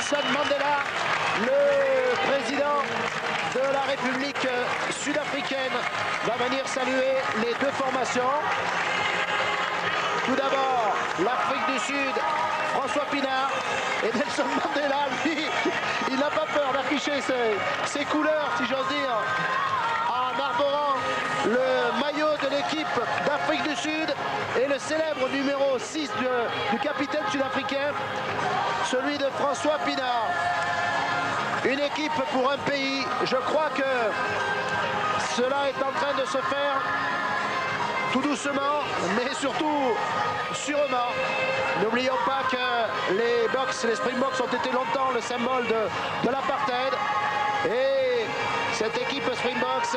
Nelson Mandela, le président de la République sud-africaine, va venir saluer les deux formations. Tout d'abord, l'Afrique du Sud, François Pienaar, et Nelson Mandela, lui, il n'a pas peur d'afficher ses couleurs, si j'ose dire, en arborant le maillot de l'équipe d'Afrique du Sud et le célèbre numéro 6 du capitaine sud-africain, celui de François Pienaar. Une équipe pour un pays, je crois que cela est en train de se faire tout doucement, mais surtout sûrement. N'oublions pas que les Springboks ont été longtemps le symbole de l'apartheid. Et cette équipe Springboks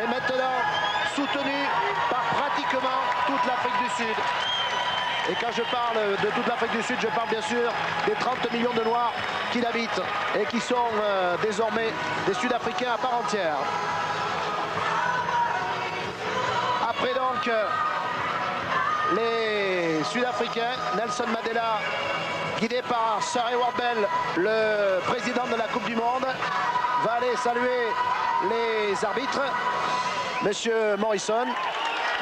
est maintenant soutenue par pratiquement toute l'Afrique du Sud. Et quand je parle de toute l'Afrique du Sud, je parle bien sûr des 30 millions de Noirs qui l'habitent et qui sont désormais des Sud-Africains à part entière. Après donc les Sud-Africains, Nelson Mandela, guidé par Sir Edward Bell, le président de la Coupe du Monde, va aller saluer les arbitres, Monsieur Morrison,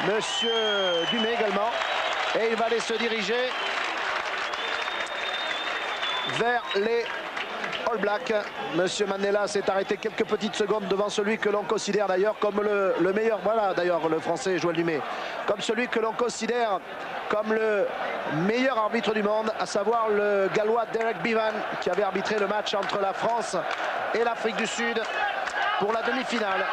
Monsieur Dumais également, et il va aller se diriger vers les All Blacks. Monsieur Mandela s'est arrêté quelques petites secondes devant celui que l'on considère d'ailleurs comme le meilleur, voilà d'ailleurs le français Joël Dumais, comme celui que l'on considère comme le meilleur arbitre du monde, à savoir le Gallois Derek Bevan, qui avait arbitré le match entre la France et l'Afrique du Sud pour la demi-finale.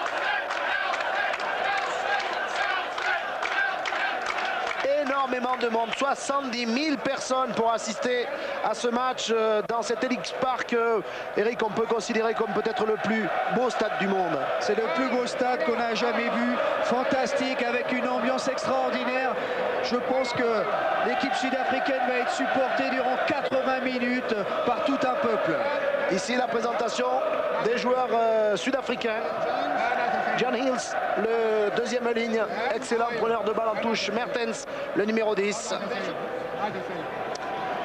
Énormément de monde, 70 000 personnes pour assister à ce match dans cet Elix Park. Eric, on peut considérer comme peut-être le plus beau stade du monde. C'est le plus beau stade qu'on a jamais vu, fantastique, avec une ambiance extraordinaire. Je pense que l'équipe sud-africaine va être supportée durant 80 minutes par tout un peuple. Ici la présentation des joueurs sud-africains. John Hills, le deuxième ligne, excellent preneur de balle en touche. Mertens, le numéro 10.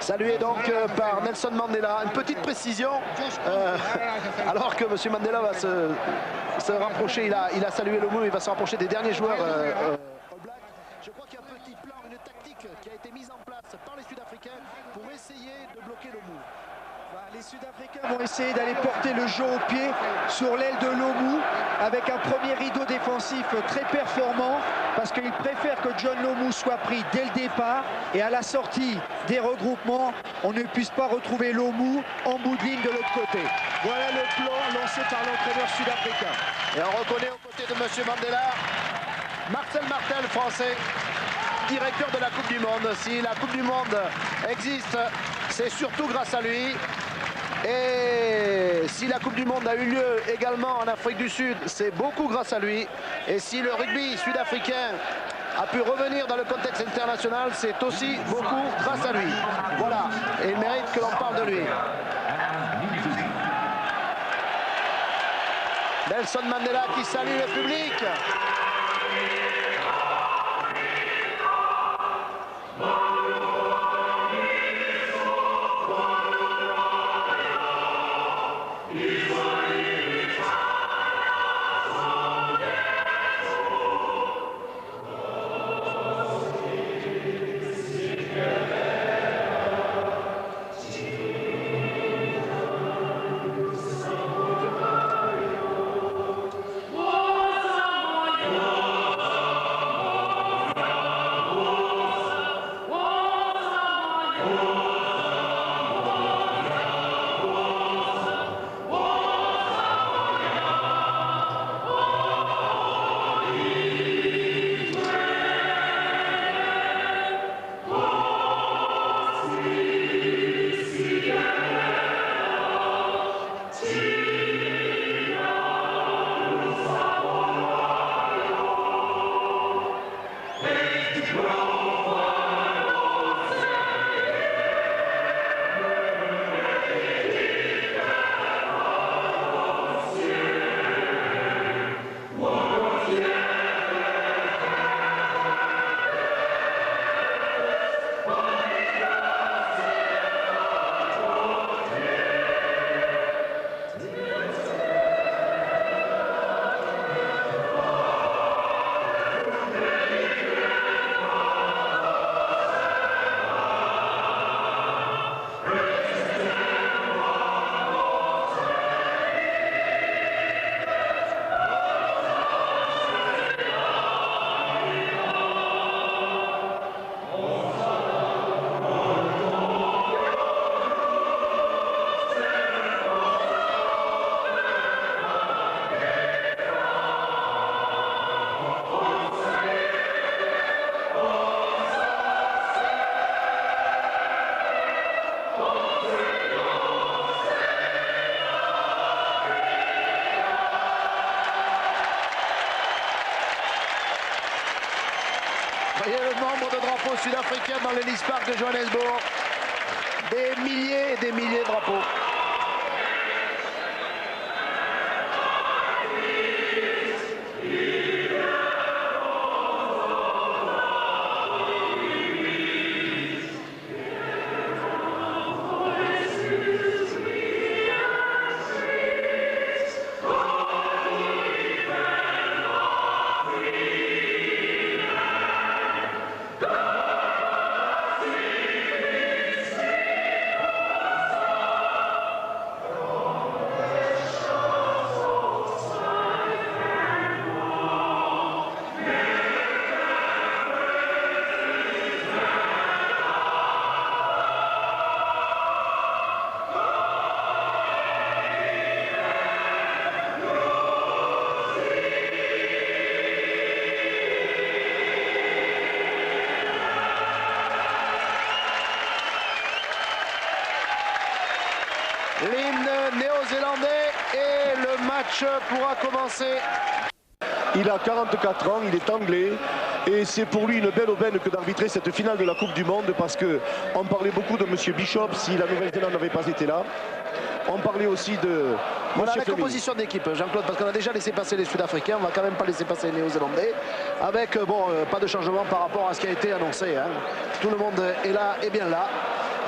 Salué donc par Nelson Mandela. Une petite précision, alors que M. Mandela va se rapprocher, il a salué le mot, il va se rapprocher des derniers joueurs All Blacks. Je crois qu'il y a un petit plan, une tactique qui a été mise en place par les Sud-Africains pour essayer de bloquer le mou. Les Sud-Africains vont essayer d'aller porter le jeu au pied sur l'aile de Lomu avec un premier rideau défensif très performant parce qu'ils préfèrent que John Lomu soit pris dès le départ et à la sortie des regroupements, on ne puisse pas retrouver Lomu en bout de ligne de l'autre côté. Voilà le plan lancé par l'entraîneur sud-africain. Et on reconnaît aux côtés de M. Mandela Marcel Martel, français, directeur de la Coupe du Monde. Si la Coupe du Monde existe, c'est surtout grâce à lui. Et si la Coupe du Monde a eu lieu également en Afrique du Sud, c'est beaucoup grâce à lui. Et si le rugby sud-africain a pu revenir dans le contexte international, c'est aussi beaucoup grâce à lui. Voilà, et il mérite que l'on parle de lui. Nelson Mandela qui salue le public. drapeaux sud-africains dans l'Ellis Park de Johannesburg. Des milliers et des milliers de drapeaux. L'hymne néo-zélandais et le match pourra commencer. Il a 44 ans, il est anglais et c'est pour lui une belle aubaine que d'arbitrer cette finale de la Coupe du Monde parce qu'on parlait beaucoup de M. Bishop si la Nouvelle-Zélande n'avait pas été là. On parlait aussi de... Voilà la composition d'équipe, Jean-Claude, parce qu'on a déjà laissé passer les Sud-Africains, on va quand même pas laisser passer les Néo-Zélandais, avec pas de changement par rapport à ce qui a été annoncé. Hein. Tout le monde est là et bien là.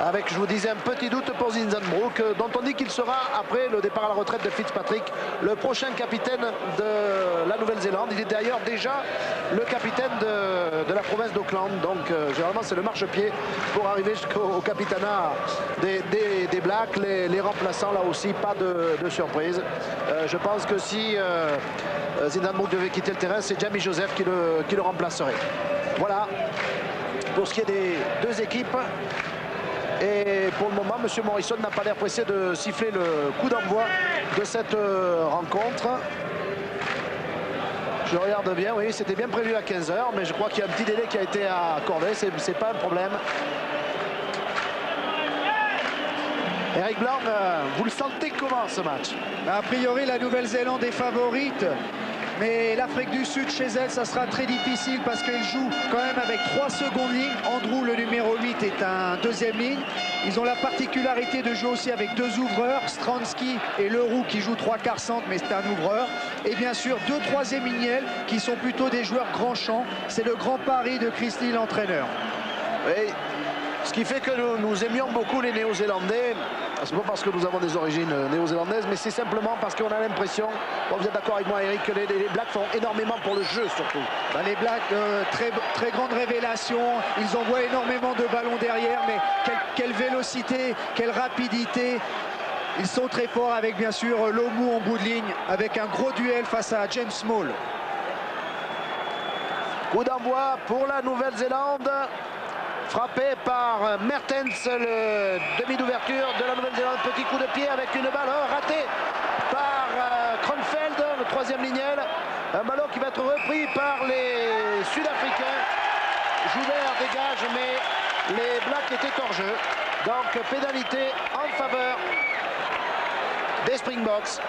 Avec, je vous disais, un petit doute pour Zinzanbroek, dont on dit qu'il sera, après le départ à la retraite de Fitzpatrick, le prochain capitaine de la Nouvelle-Zélande. Il est d'ailleurs déjà le capitaine de la province d'Auckland. Donc, généralement, c'est le marchepied pour arriver jusqu'au capitanat des Blacks. Les remplaçants, là aussi, pas de surprise. Je pense que si Zinzanbroek devait quitter le terrain, c'est Jamie Joseph qui le remplacerait. Voilà, pour ce qui est des deux équipes. Et pour le moment, M. Morrison n'a pas l'air pressé de siffler le coup d'envoi de cette rencontre. Je regarde bien, oui, c'était bien prévu à 15 h, mais je crois qu'il y a un petit délai qui a été accordé, c'est pas un problème. Eric Blanc, vous le sentez comment ce match? A priori, la Nouvelle-Zélande est favorite. Mais l'Afrique du Sud, chez elle, ça sera très difficile parce qu'elle joue quand même avec 3 secondes lignes. Andrew, le numéro 8, est un deuxième ligne. Ils ont la particularité de jouer aussi avec 2 ouvreurs, Stransky et Leroux qui jouent 3 quarts centre, mais c'est un ouvreur. Et bien sûr, 2 troisième lignes qui sont plutôt des joueurs grand champ. C'est le grand pari de Chris Lee, l'entraîneur. Oui, ce qui fait que nous aimions beaucoup les Néo-Zélandais. C'est pas parce que nous avons des origines néo-zélandaises, mais c'est simplement parce qu'on a l'impression, vous êtes d'accord avec moi Eric, que les Blacks font énormément pour le jeu surtout. Les Blacks, très grande révélation, ils envoient énormément de ballons derrière, mais quelle vélocité, quelle rapidité. Ils sont très forts avec bien sûr Lomu en bout de ligne, avec un gros duel face à James Small. Coup d'envoi pour la Nouvelle-Zélande. Frappé par Mertens, le demi d'ouverture de la Nouvelle-Zélande. Petit coup de pied avec une balle raté par Kronfeld, le troisième lignel. Un ballon qui va être repris par les Sud-Africains. Joubert dégage, mais les Blacks étaient hors jeu. Donc pénalité en faveur des Springboks.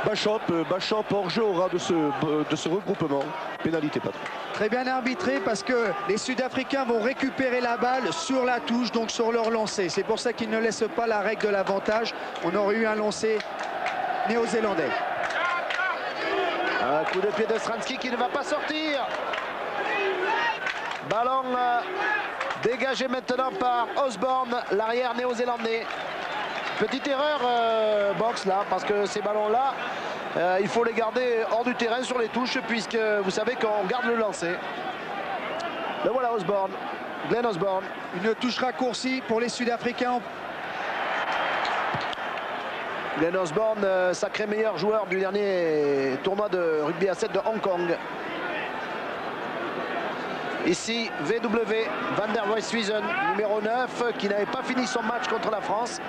Bachop hors jeu aura de ce regroupement. Pénalité, patron. Très bien arbitré parce que les Sud-Africains vont récupérer la balle sur la touche, donc sur leur lancer. C'est pour ça qu'ils ne laissent pas la règle de l'avantage. On aurait eu un lancer néo-zélandais. Un coup de pied de Stransky qui ne va pas sortir. Ballon dégagé maintenant par Osborne, l'arrière néo-zélandais. Petite erreur box là, parce que ces ballons-là, il faut les garder hors du terrain sur les touches, puisque vous savez qu'on garde le lancer. Le voilà Osborne, Glenn Osborne. Une touche raccourcie pour les Sud-Africains. Glenn Osborne, sacré meilleur joueur du dernier tournoi de rugby à 7 de Hong Kong. Ici, VW, Van der Westhuizen, numéro 9, qui n'avait pas fini son match contre la France,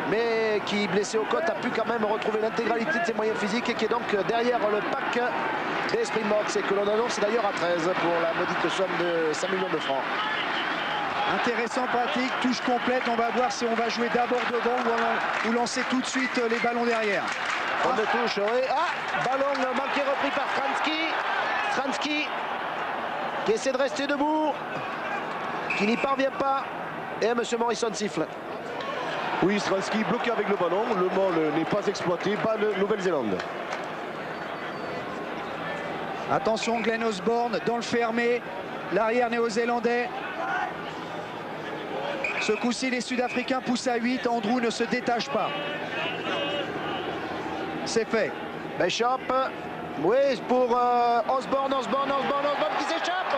mais qui, blessé aux côtes, a pu quand même retrouver l'intégralité de ses moyens physiques et qui est donc derrière le pack des Springboks et que l'on annonce d'ailleurs à 13 pour la modique somme de 5 millions de francs. Intéressant, pratique, touche complète. On va voir si on va jouer d'abord devant ou lancer tout de suite les ballons derrière. On touche, oui. Ah, ballon manqué repris par Stransky. Stransky qui essaie de rester debout, qui n'y parvient pas. Et M. Morrison siffle. Oui, Stransky bloqué avec le ballon. Le Mol n'est pas exploité. Balle Nouvelle-Zélande. Attention, Glenn Osborne dans le fermé. L'arrière néo-zélandais. Ce coup-ci, les Sud-Africains poussent à 8. Andrew ne se détache pas. C'est fait. Bishop. Oui, pour Osborne qui s'échappe.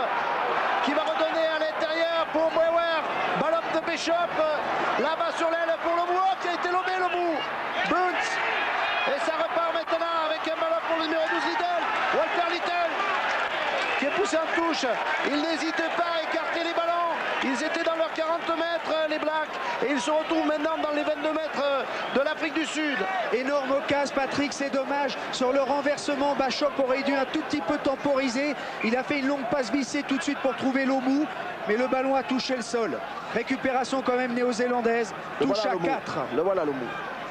Qui va redonner à l'intérieur pour Brewer. Ballon de Bishop. Là-bas sur l'aile pour Lomu qui a été lobé, Lomu. Bunce. Et ça repart maintenant avec un ballon pour le numéro 12 Little. Walter Little qui est poussé en touche. Il n'hésitait pas à écarter les ballons. Ils étaient dans leurs 40 mètres, les Blacks, et ils se retrouvent maintenant dans les 22 mètres de l'Afrique du Sud. Énorme occasion, Patrick, c'est dommage. Sur le renversement, Bishop aurait dû un tout petit peu temporiser. Il a fait une longue passe vissée tout de suite pour trouver Lomu, mais le ballon a touché le sol. Récupération quand même néo-zélandaise. Touche à 4. Le voilà, Lomu.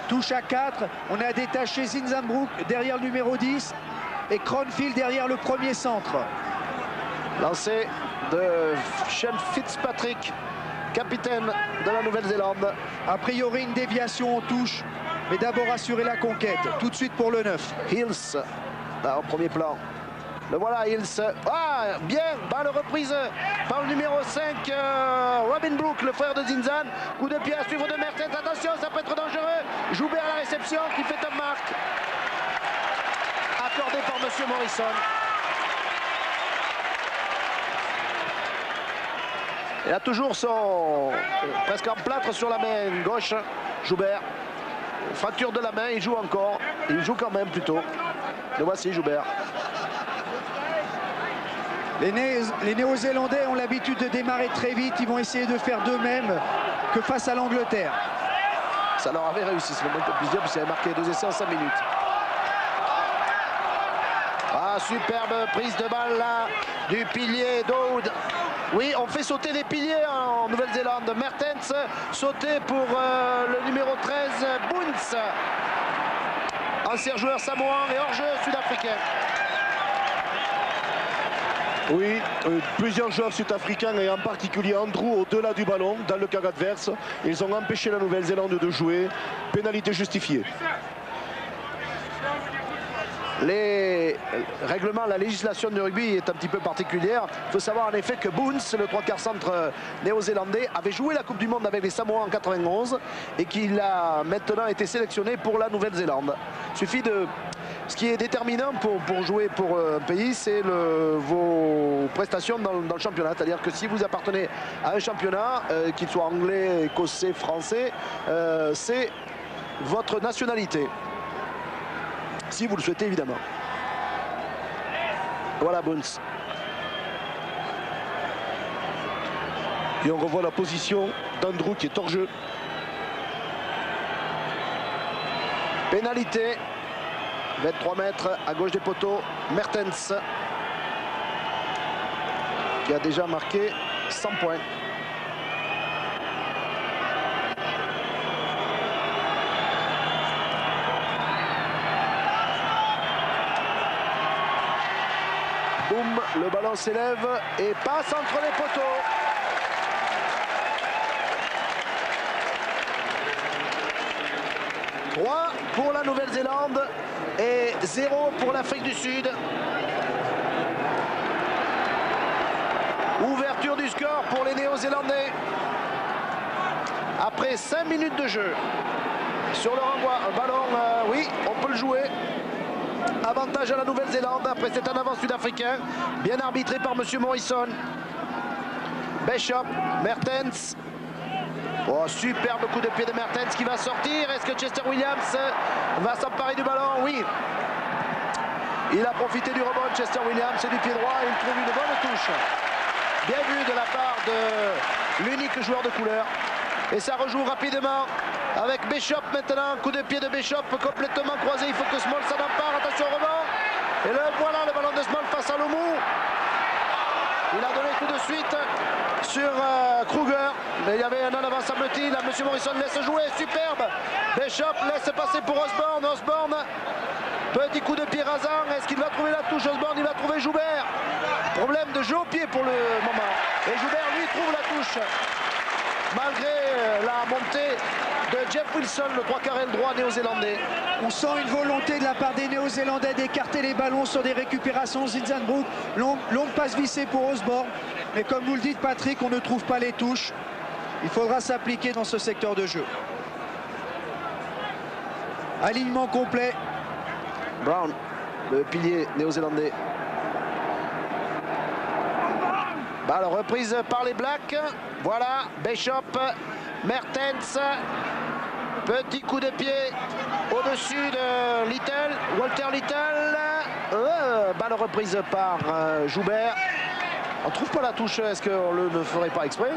Touche à 4. On a détaché Zinzambrook derrière le numéro 10 et Cronfield derrière le premier centre. Lancé de Shane Fitzpatrick, capitaine de la Nouvelle-Zélande. A priori une déviation en touche, mais d'abord assurer la conquête. Tout de suite pour le 9. Hills, là, au premier plan. Le voilà, Hills. Ah, bien, balle reprise par le numéro 5, Robin Brook, le frère de Zinzan. Coup de pied à suivre de Mertens. Attention, ça peut être dangereux. Joubert à la réception qui fait un marque. Accordé par M. Morrison. Il a toujours son presque en plâtre sur la main gauche, Joubert. Fracture de la main, il joue encore. Il joue quand même plutôt. Le voici, Joubert. Les Néo-Zélandais ont l'habitude de démarrer très vite. Ils vont essayer de faire d'eux-mêmes que face à l'Angleterre. Ça leur avait réussi, c'est le moins qu'on puisse dire, puisqu'ils avaient marqué 2 essais en 5 minutes. Ah, superbe prise de balle là du pilier d'Aude. Oui, on fait sauter les piliers en Nouvelle-Zélande. Mertens sauté pour le numéro 13, Bunce. Ancien joueur samoan et hors-jeu sud-africain. Oui, plusieurs joueurs sud-africains et en particulier Andrew au-delà du ballon, dans le camp adverse. Ils ont empêché la Nouvelle-Zélande de jouer. Pénalité justifiée. Les règlements, la législation du rugby est un petit peu particulière. Il faut savoir en effet que Bunce, le 3/4 centre néo-zélandais, avait joué la Coupe du Monde avec les Samoans en 91 et qu'il a maintenant été sélectionné pour la Nouvelle-Zélande. Il suffit de... Ce qui est déterminant pour jouer pour un pays, c'est vos prestations dans le championnat. C'est-à-dire que si vous appartenez à un championnat, qu'il soit anglais, écossais, français, c'est votre nationalité. Si vous le souhaitez, évidemment. Voilà Bunce. Et on revoit la position d'Andrew qui est hors jeu. Pénalité. 23 mètres à gauche des poteaux. Mertens qui a déjà marqué 100 points. Boum, le ballon s'élève et passe entre les poteaux. Pour la Nouvelle-Zélande et 0 pour l'Afrique du Sud. Ouverture du score pour les Néo-Zélandais. Après 5 minutes de jeu. Sur le renvoi, un ballon, oui, on peut le jouer. Avantage à la Nouvelle-Zélande après cet en avant sud-africain. Bien arbitré par M. Morrison. Bishop, Mertens. Oh, superbe coup de pied de Mertens qui va sortir. Est-ce que Chester Williams va s'emparer du ballon? Oui. Il a profité du rebond, Chester Williams, du pied droit. Il trouve une bonne touche. Bien vu de la part de l'unique joueur de couleur. Et ça rejoue rapidement avec Bishop maintenant. Coup de pied de Bishop complètement croisé. Il faut que Small s'en empare. Attention au rebond. Et le voilà, le ballon de Small face à Lomu. Il a donné tout de suite sur Kruger, mais il y avait un en avant semble-t-il. Monsieur Morrison laisse jouer, superbe. Bishop laisse passer pour Osborne. Osborne Petit coup de pied rasant. Est-ce qu'il va trouver la touche? Osborne, il va trouver Joubert. Problème de jeu au pied pour le moment. Et Joubert, lui, trouve la touche. Malgré la montée de Jeff Wilson, le 3/4 aile droit néo-zélandais. On sent une volonté de la part des Néo-Zélandais d'écarter les ballons sur des récupérations. Zinzanbroek, longue passe vissée pour Osborne. Mais comme vous le dites, Patrick, on ne trouve pas les touches. Il faudra s'appliquer dans ce secteur de jeu. Alignement complet. Brown, le pilier néo-zélandais. Balle reprise par les Blacks. Voilà, Bishop, Mertens. Petit coup de pied au-dessus de Little, Walter Little. Balle reprise par Joubert. On ne trouve pas la touche, est-ce qu'on ne ferait pas exprès?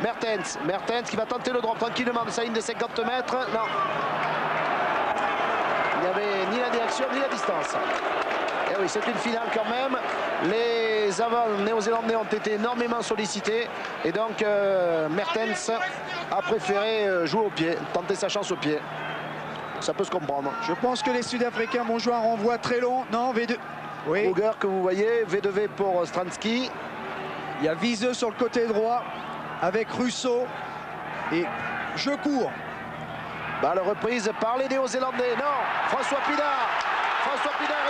Mertens qui va tenter le drop tranquillement de sa ligne de 50 mètres. Non. Il n'y avait ni la direction ni la distance. Et oui, c'est une finale quand même. Les avants néo-zélandais ont été énormément sollicités. Et donc, Mertens a préféré jouer au pied, tenter sa chance au pied. Ça peut se comprendre. Je pense que les Sud-Africains vont jouer un renvoi très long. Non, V2. Oui. Kruger que vous voyez, V2V pour Stransky. Il y a Viseux sur le côté droit avec Russo. Et jeu court. Balle reprise par les Néo-Zélandais. Non, François Pinard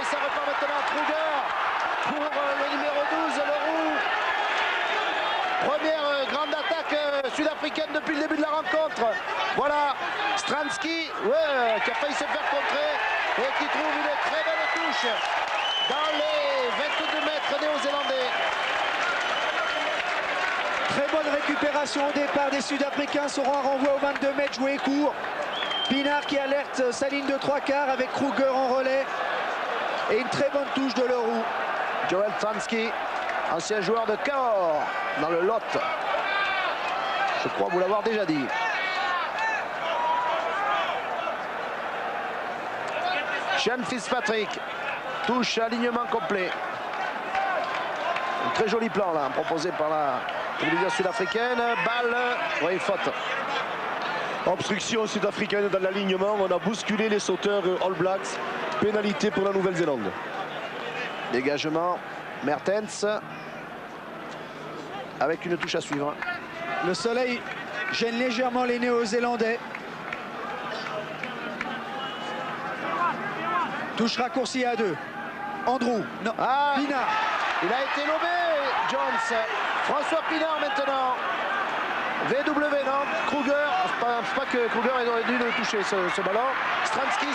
et ça repart maintenant Kruger pour le numéro 12, le roux. Première grande attaque sud-africaine depuis le début de la rencontre. Voilà, Stransky qui a failli se faire contrer et qui trouve une très belle touche dans les 22 mètres néo-zélandais. Très bonne récupération au départ des Sud-Africains. Seront un renvoi au 22 mètres joué court. Pinard qui alerte sa ligne de 3/4 avec Kruger en relais. Et une très bonne touche de Leroux. Joel Stransky, ancien joueur de Cahors dans le Lot. Je crois vous l'avoir déjà dit. Sean Fitzpatrick, touche alignement complet. Un très joli plan là, proposé par la télévision sud-africaine. Balle, oui, faute. Obstruction sud-africaine dans l'alignement. On a bousculé les sauteurs All Blacks. Pénalité pour la Nouvelle-Zélande. Dégagement, Mertens. Avec une touche à suivre. Le soleil gêne légèrement les Néo-Zélandais. Touche raccourcie à 2. Andrew, non, Pinard. Il a été lobé, Jones. François Pinard maintenant. VW, non, Kruger. Je pas que Kruger aurait dû le toucher ce ballon. Stransky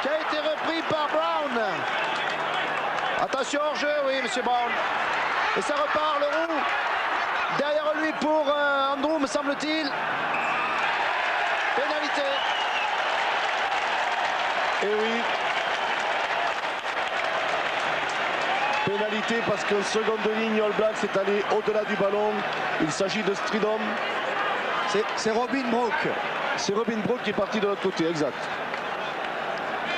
qui a été repris par Brown. Attention hors jeu, oui, monsieur Brown. Et ça repart, le roux. Derrière lui pour Andrew, me semble-t-il. Pénalité. Et oui. Pénalité parce que seconde de ligne, All Blacks est allé au-delà du ballon. Il s'agit de Stridom. C'est Robin Brook. C'est Robin Brook qui est parti de l'autre côté, exact.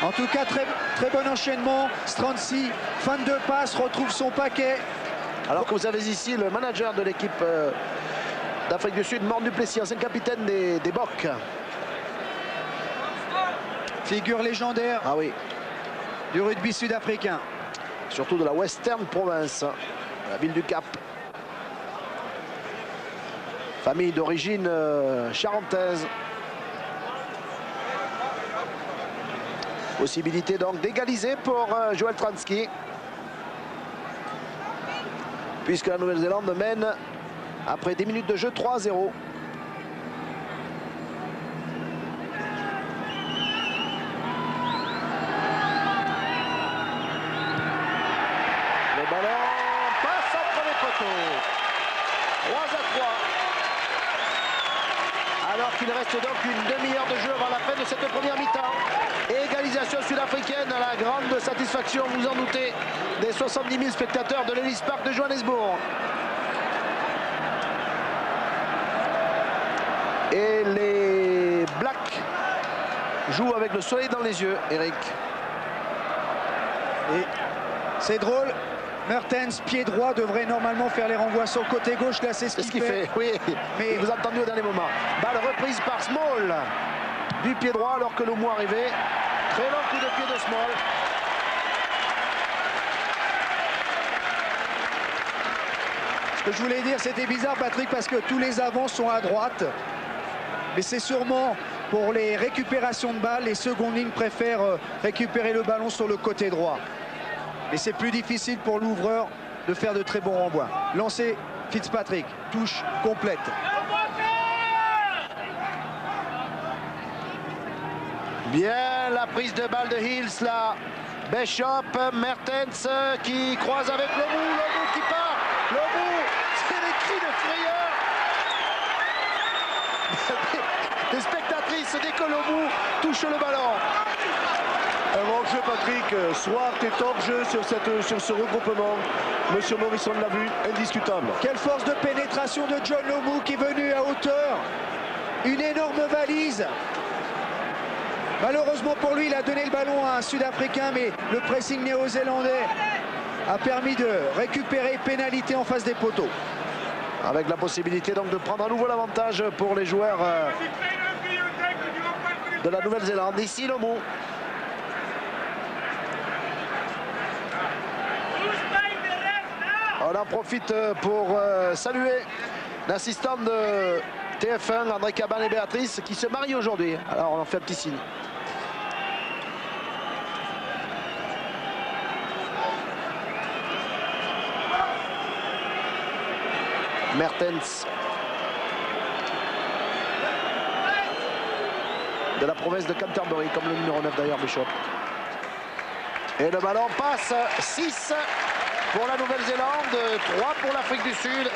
En tout cas, très bon enchaînement. Stransky, fin de passe, retrouve son paquet. Alors que vous avez ici le manager de l'équipe d'Afrique du Sud, Morne Duplessis, ancien capitaine des Boks. Figure légendaire du rugby sud-africain. Surtout de la Western Province, la ville du Cap. Famille d'origine charentaise. Possibilité donc d'égaliser pour Joel Stransky. Puisque la Nouvelle-Zélande mène après 10 minutes de jeu 3-0. Le ballon passe en premier poteau. 3-3. Alors qu'il reste donc une demi-heure de jeu avant la fin de cette première mi-temps. Égalisation sud-africaine à la grande satisfaction, vous en doutez, des 70 000 spectateurs de l'Ellis Park de Johannesburg. Et les Blacks jouent avec le soleil dans les yeux, Eric. Et c'est drôle, Mertens, pied droit, devrait normalement faire les renvois sur le côté gauche. Là, c'est ce qu'il fait. Oui, mais vous entendu au dernier moment. Balle reprise par Small du pied droit alors que le mot arrivait. Très long coup de pied de Small. Ce que je voulais dire, c'était bizarre, Patrick, parce que tous les avants sont à droite. Mais c'est sûrement pour les récupérations de balles, les secondes lignes préfèrent récupérer le ballon sur le côté droit. Et c'est plus difficile pour l'ouvreur de faire de très bons renvois. Lancé Fitzpatrick, touche complète. Bien la prise de balle de Hills là. Bishop, Mertens qui croise avec Lomou qui part. Lomou, c'est des cris de frayeur. Des spectatrices dès que Lomou touche le ballon. Un hors-jeu, Patrick. Swart est hors-jeu sur ce regroupement. Monsieur Morrison l'a vu, indiscutable. Quelle force de pénétration de John Lomou qui est venu à hauteur. Une énorme valise. Malheureusement pour lui, il a donné le ballon à un Sud-Africain, mais le pressing néo-zélandais a permis de récupérer pénalité en face des poteaux. Avec la possibilité donc de prendre à nouveau l'avantage pour les joueurs de la Nouvelle-Zélande. Ici Lomou. On en profite pour saluer l'assistant de TF1, André Caban et Béatrice, qui se marient aujourd'hui. Alors on en fait un petit signe. Mertens de la province de Canterbury, comme le numéro 9 d'ailleurs, Bishop. Et le ballon passe. 6 pour la Nouvelle-Zélande, 3 pour l'Afrique du Sud,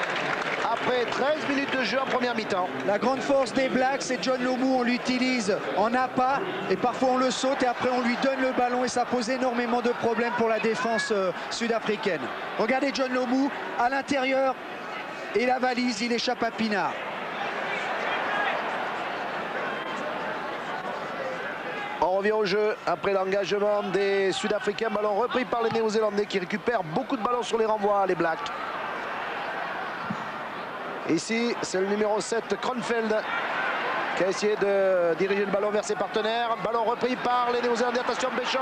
après 13 minutes de jeu en première mi-temps. La grande force des Blacks, c'est John Lomou, on l'utilise en appât et parfois on le saute et après on lui donne le ballon et ça pose énormément de problèmes pour la défense sud-africaine. Regardez John Lomou à l'intérieur et la valise, il échappe à Pinard. On revient au jeu après l'engagement des Sud-Africains. Ballon repris par les Néo-Zélandais qui récupèrent beaucoup de ballons sur les renvois, les Blacks. Ici, c'est le numéro 7, Kronfeld, qui a essayé de diriger le ballon vers ses partenaires. Ballon repris par les Néo-Zélandais. Attention, Bishop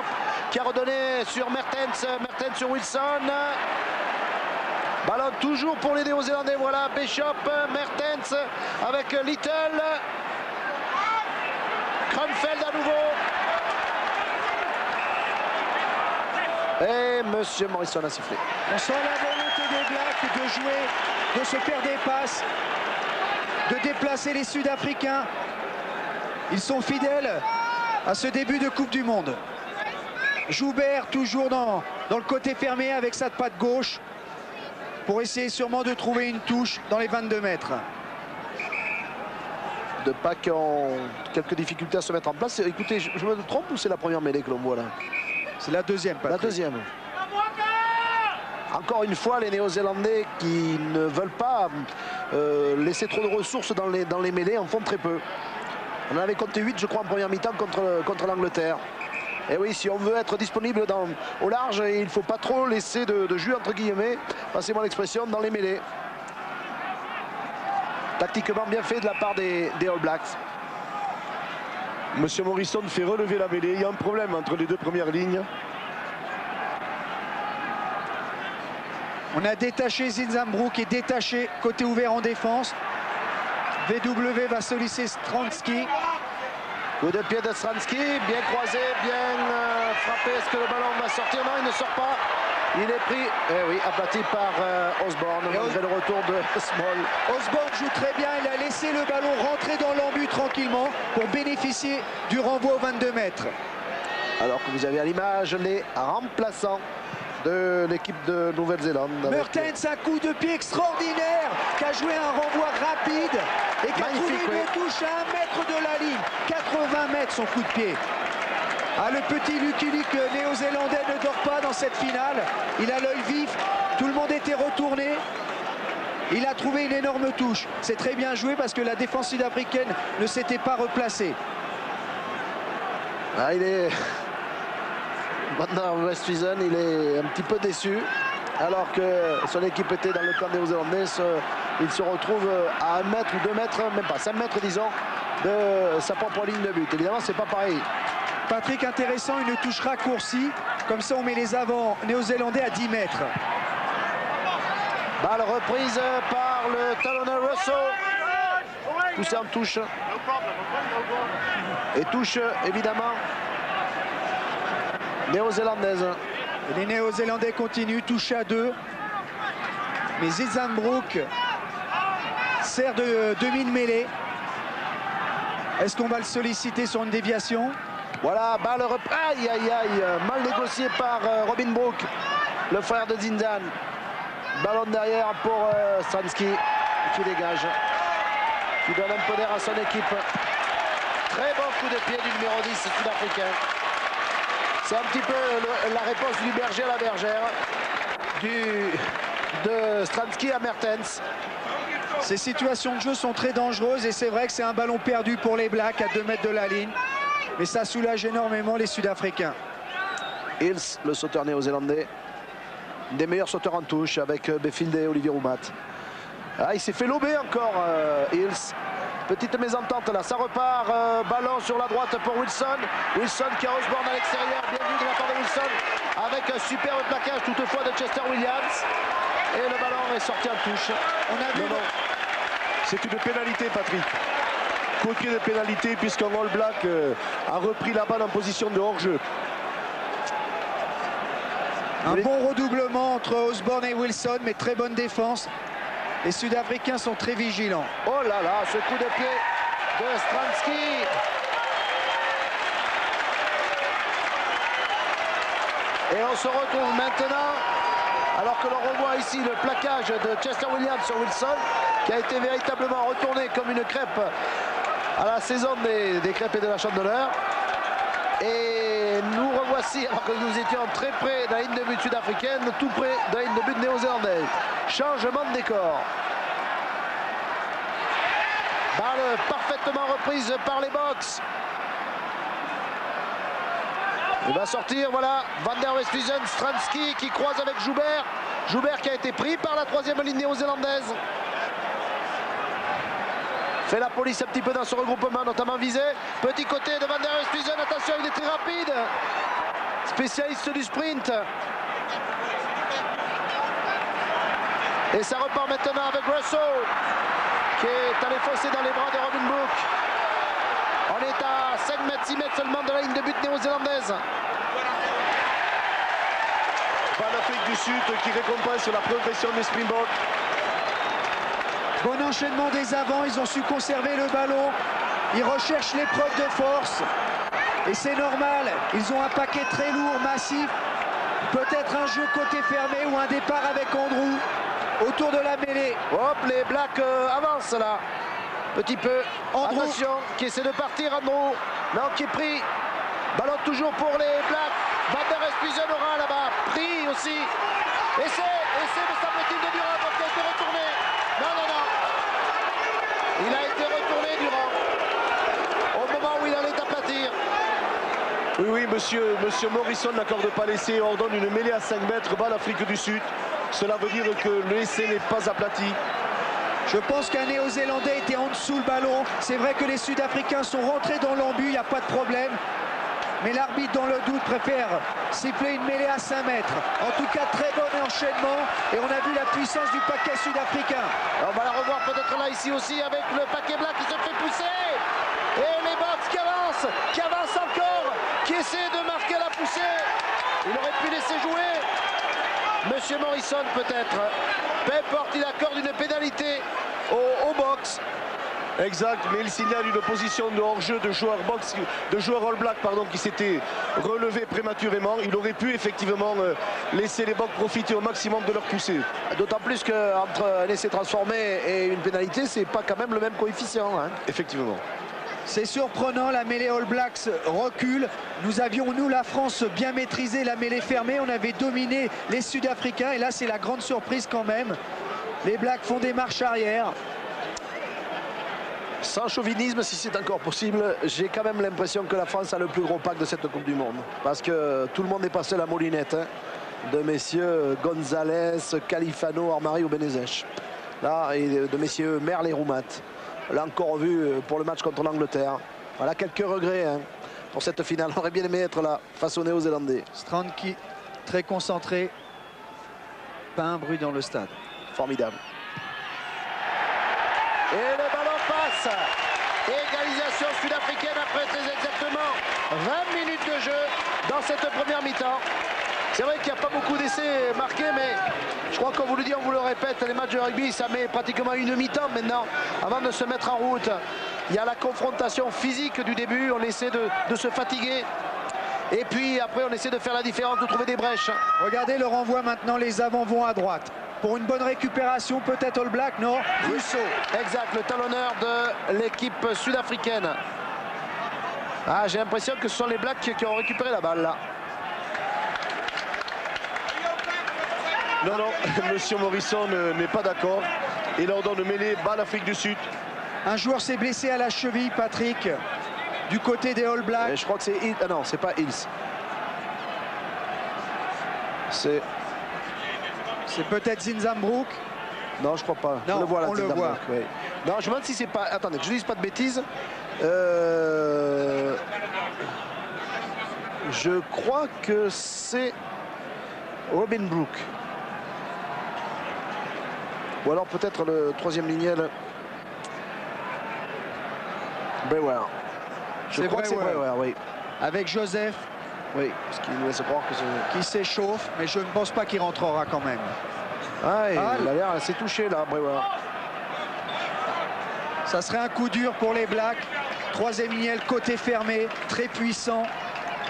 qui a redonné sur Mertens. Mertens sur Wilson. Ballon toujours pour les Néo-Zélandais. Voilà, Bishop, Mertens avec Little. Kronfeld à nouveau. Et Monsieur Morrison a sifflé. On sent la volonté des Blacks de jouer, de se faire des passes, de déplacer les Sud-Africains. Ils sont fidèles à ce début de Coupe du Monde. Joubert toujours dans le côté fermé avec sa patte gauche pour essayer sûrement de trouver une touche dans les 22 mètres. De pas qui ont quelques difficultés à se mettre en place. Écoutez, je me trompe ou c'est la première mêlée que l'on voit là? C'est la deuxième, Patrick. La deuxième. Encore une fois, les Néo-Zélandais qui ne veulent pas laisser trop de ressources dans les mêlées en font très peu. On en avait compté 8, je crois, en première mi-temps contre l'Angleterre. Et oui, si on veut être disponible au large, il ne faut pas trop laisser de jus, entre guillemets, passez-moi l'expression, dans les mêlées. Tactiquement bien fait de la part des All Blacks. Monsieur Morrison fait relever la mêlée. Il y a un problème entre les deux premières lignes. On a détaché Zinzambro qui est détaché côté ouvert en défense. VW va solliciter Stransky. Coup de pied de Stransky, bien croisé, bien frappé. Est-ce que le ballon va sortir? Non, il ne sort pas. Il est pris, oui, aplati par Osborne, malgré le retour de Small. Osborne joue très bien, il a laissé le ballon rentrer dans l'embut tranquillement pour bénéficier du renvoi aux 22 mètres. Alors que vous avez à l'image les remplaçants de l'équipe de Nouvelle-Zélande. Mertens, un coup de pied extraordinaire, qui a joué un renvoi rapide et qui a trouvé une touche à 1 mètre de la ligne. 80 mètres son coup de pied. Ah, le petit Lucky Luke néo-zélandais ne dort pas dans cette finale. Il a l'œil vif, tout le monde était retourné. Il a trouvé une énorme touche. C'est très bien joué parce que la défense sud-africaine ne s'était pas replacée. Ah, il est... Maintenant, Westhuizen, il est un petit peu déçu. Alors que son équipe était dans le camp néo-zélandais. Il se retrouve à 1 mètre ou 2 mètres, même pas 5 mètres disons, de sa propre ligne de but. Évidemment, c'est pas pareil. Patrick, intéressant, une touche raccourcie. Comme ça, on met les avants néo-zélandais à 10 mètres. Balle reprise par le talonneur Russell. Poussé en touche. Et touche, évidemment, néo-zélandaise. Les Néo-Zélandais continuent, touche à 2. Mais Zizanbroek sert de demi-mêlée. Est-ce qu'on va le solliciter sur une déviation? Voilà, balle reprise. Aïe, aïe, aïe. Mal négocié par Robin Brook, le frère de Zinzan. Ballon derrière pour Stransky qui dégage. Qui donne un peu d'air à son équipe. Très bon coup de pied du numéro 10 sud-africain. C'est un petit peu la réponse du berger à la bergère. De Stransky à Mertens. Ces situations de jeu sont très dangereuses et c'est vrai que c'est un ballon perdu pour les Blacks à 2 mètres de la ligne. Mais ça soulage énormément les Sud-Africains. Hills, le sauteur néo-zélandais. Des meilleurs sauteurs en touche avec Befield et Olivier Roumat. Ah, il s'est fait lober encore, Hills. Petite mésentente là, ça repart. Ballon sur la droite pour Wilson. Wilson qui a Osborne à l'extérieur. Bien vu de la part de Wilson. Avec un superbe plaquage toutefois de Chester Williams. Et le ballon est sorti en touche. On a vu. C'est une pénalité, Patrick. Côté de pénalité puisqu'un All Black a repris la balle en position de hors-jeu. Un bon redoublement entre Osborne et Wilson, mais très bonne défense. Les Sud-Africains sont très vigilants. Oh là là, ce coup de pied de Stransky. Et on se retrouve maintenant, alors que l'on revoit ici le plaquage de Chester Williams sur Wilson, qui a été véritablement retourné comme une crêpe à la saison des crêpes et de la Chandeleur. Et nous revoici, alors que nous étions très près de la ligne de but sud-africaine, tout près de la ligne de but néo-zélandaise. Changement de décor. Balle parfaitement reprise par les Boks. Il va sortir, voilà, Van der Westhuizen, Stransky qui croise avec Joubert. Joubert qui a été pris par la 3e ligne néo-zélandaise. Fait la police un petit peu dans ce regroupement, notamment visé. Petit côté de Van der Westhuizen, attention, il est très rapide. Spécialiste du sprint. Et ça repart maintenant avec Russell, qui est allé foncer dans les bras de Robin Brook. On est à 5 mètres, 6 mètres seulement de la ligne de but néo-zélandaise. L'Afrique du Sud qui récompense la progression des Springboks. Bon enchaînement des avants, ils ont su conserver le ballon. Ils recherchent l'épreuve de force. Et c'est normal, ils ont un paquet très lourd, massif. Peut-être un jeu côté fermé ou un départ avec Andrew autour de la mêlée. Hop, les Blacks avancent là. Petit peu. Andrew. Attention, qui essaie de partir, Andrew. Non, qui est pris. Ballon toujours pour les Blacks. Van der Westhuizen aura là-bas. Pris aussi. Essai, me semble-t-il, de Durant, donc il a été retourné. Non. Il a été retourné, Durant. Au moment où il allait aplatir. Oui, monsieur Morrison n'accorde pas l'essai, ordonne une mêlée à 5 mètres, balle Afrique du Sud. Cela veut dire que l'essai n'est pas aplati. Je pense qu'un Néo-Zélandais était en dessous le ballon. C'est vrai que les Sud-Africains sont rentrés dans l'embut, il n'y a pas de problème. Mais l'arbitre, dans le doute, préfère siffler une mêlée à 5 mètres. En tout cas, très bon enchaînement. Et on a vu la puissance du paquet sud-africain. On va la revoir peut-être là, ici aussi, avec le paquet Black qui se fait pousser. Et les Boks qui avancent encore, qui essaient de marquer la poussée. Il aurait pu laisser jouer. Monsieur Morrison peut-être. Peu importe, il accorde une pénalité aux Boks. Exact, mais il signale une position de hors-jeu de joueur All Black qui s'était relevé prématurément. Il aurait pu effectivement laisser les Boks profiter au maximum de leur poussée. D'autant plus qu'entre un essai transformé et une pénalité, c'est pas quand même le même coefficient. Hein. Effectivement. C'est surprenant, la mêlée All Blacks recule. Nous avions, nous, la France, bien maîtrisé la mêlée fermée. On avait dominé les Sud-Africains. Et là, c'est la grande surprise quand même. Les Blacks font des marches arrière. Sans chauvinisme, si c'est encore possible, j'ai quand même l'impression que la France a le plus gros pack de cette Coupe du Monde. Parce que tout le monde est passé la moulinette de messieurs Gonzalez, Califano, Armari ou Benezech. Là, et de messieurs Merle et Roumat. Là encore vu pour le match contre l'Angleterre. Voilà quelques regrets. pour cette finale. On aurait bien aimé être là face aux Néo-Zélandais. Strandski très concentré. Pas un bruit dans le stade. Formidable. Et le ballon passe. Égalisation sud-africaine après très exactement 20 minutes de jeu dans cette première mi-temps. C'est vrai qu'il n'y a pas beaucoup d'essais marqués, mais je crois qu'on vous le dit, on vous le répète, les matchs de rugby, ça met pratiquement une mi-temps maintenant avant de se mettre en route. Il y a la confrontation physique du début, on essaie de se fatiguer. Et puis après, on essaie de faire la différence, de trouver des brèches. Regardez le renvoi maintenant, les avants vont à droite. Pour une bonne récupération, peut-être All Black, non? Rousseau, exact, le talonneur de l'équipe sud-africaine. Ah, j'ai l'impression que ce sont les Blacks qui ont récupéré la balle là. Non, non, monsieur Morrison n'est pas d'accord. Il ordonne de mêler balle Afrique du Sud. Un joueur s'est blessé à la cheville, Patrick, du côté des All Blacks. Et je crois que c'est Hills. Ah non, c'est pas Hills. C'est peut-être Zinzambrook. Non, je crois pas. Non, on le voit là, on le voit. Oui. Non, je me demande si c'est pas... Attendez, que je ne dise pas de bêtises. Je crois que c'est Robin Brook. Ou alors peut-être le troisième lignel. Brewer. Je crois que c'est Brewer, oui. Avec Joseph. Oui, parce qu'il nous laisse croire que c'est... Qui s'échauffe, mais je ne pense pas qu'il rentrera quand même. Ah, il a l'air assez touché là, Brewer. Ça serait un coup dur pour les Blacks. Troisième lignel, côté fermé, très puissant,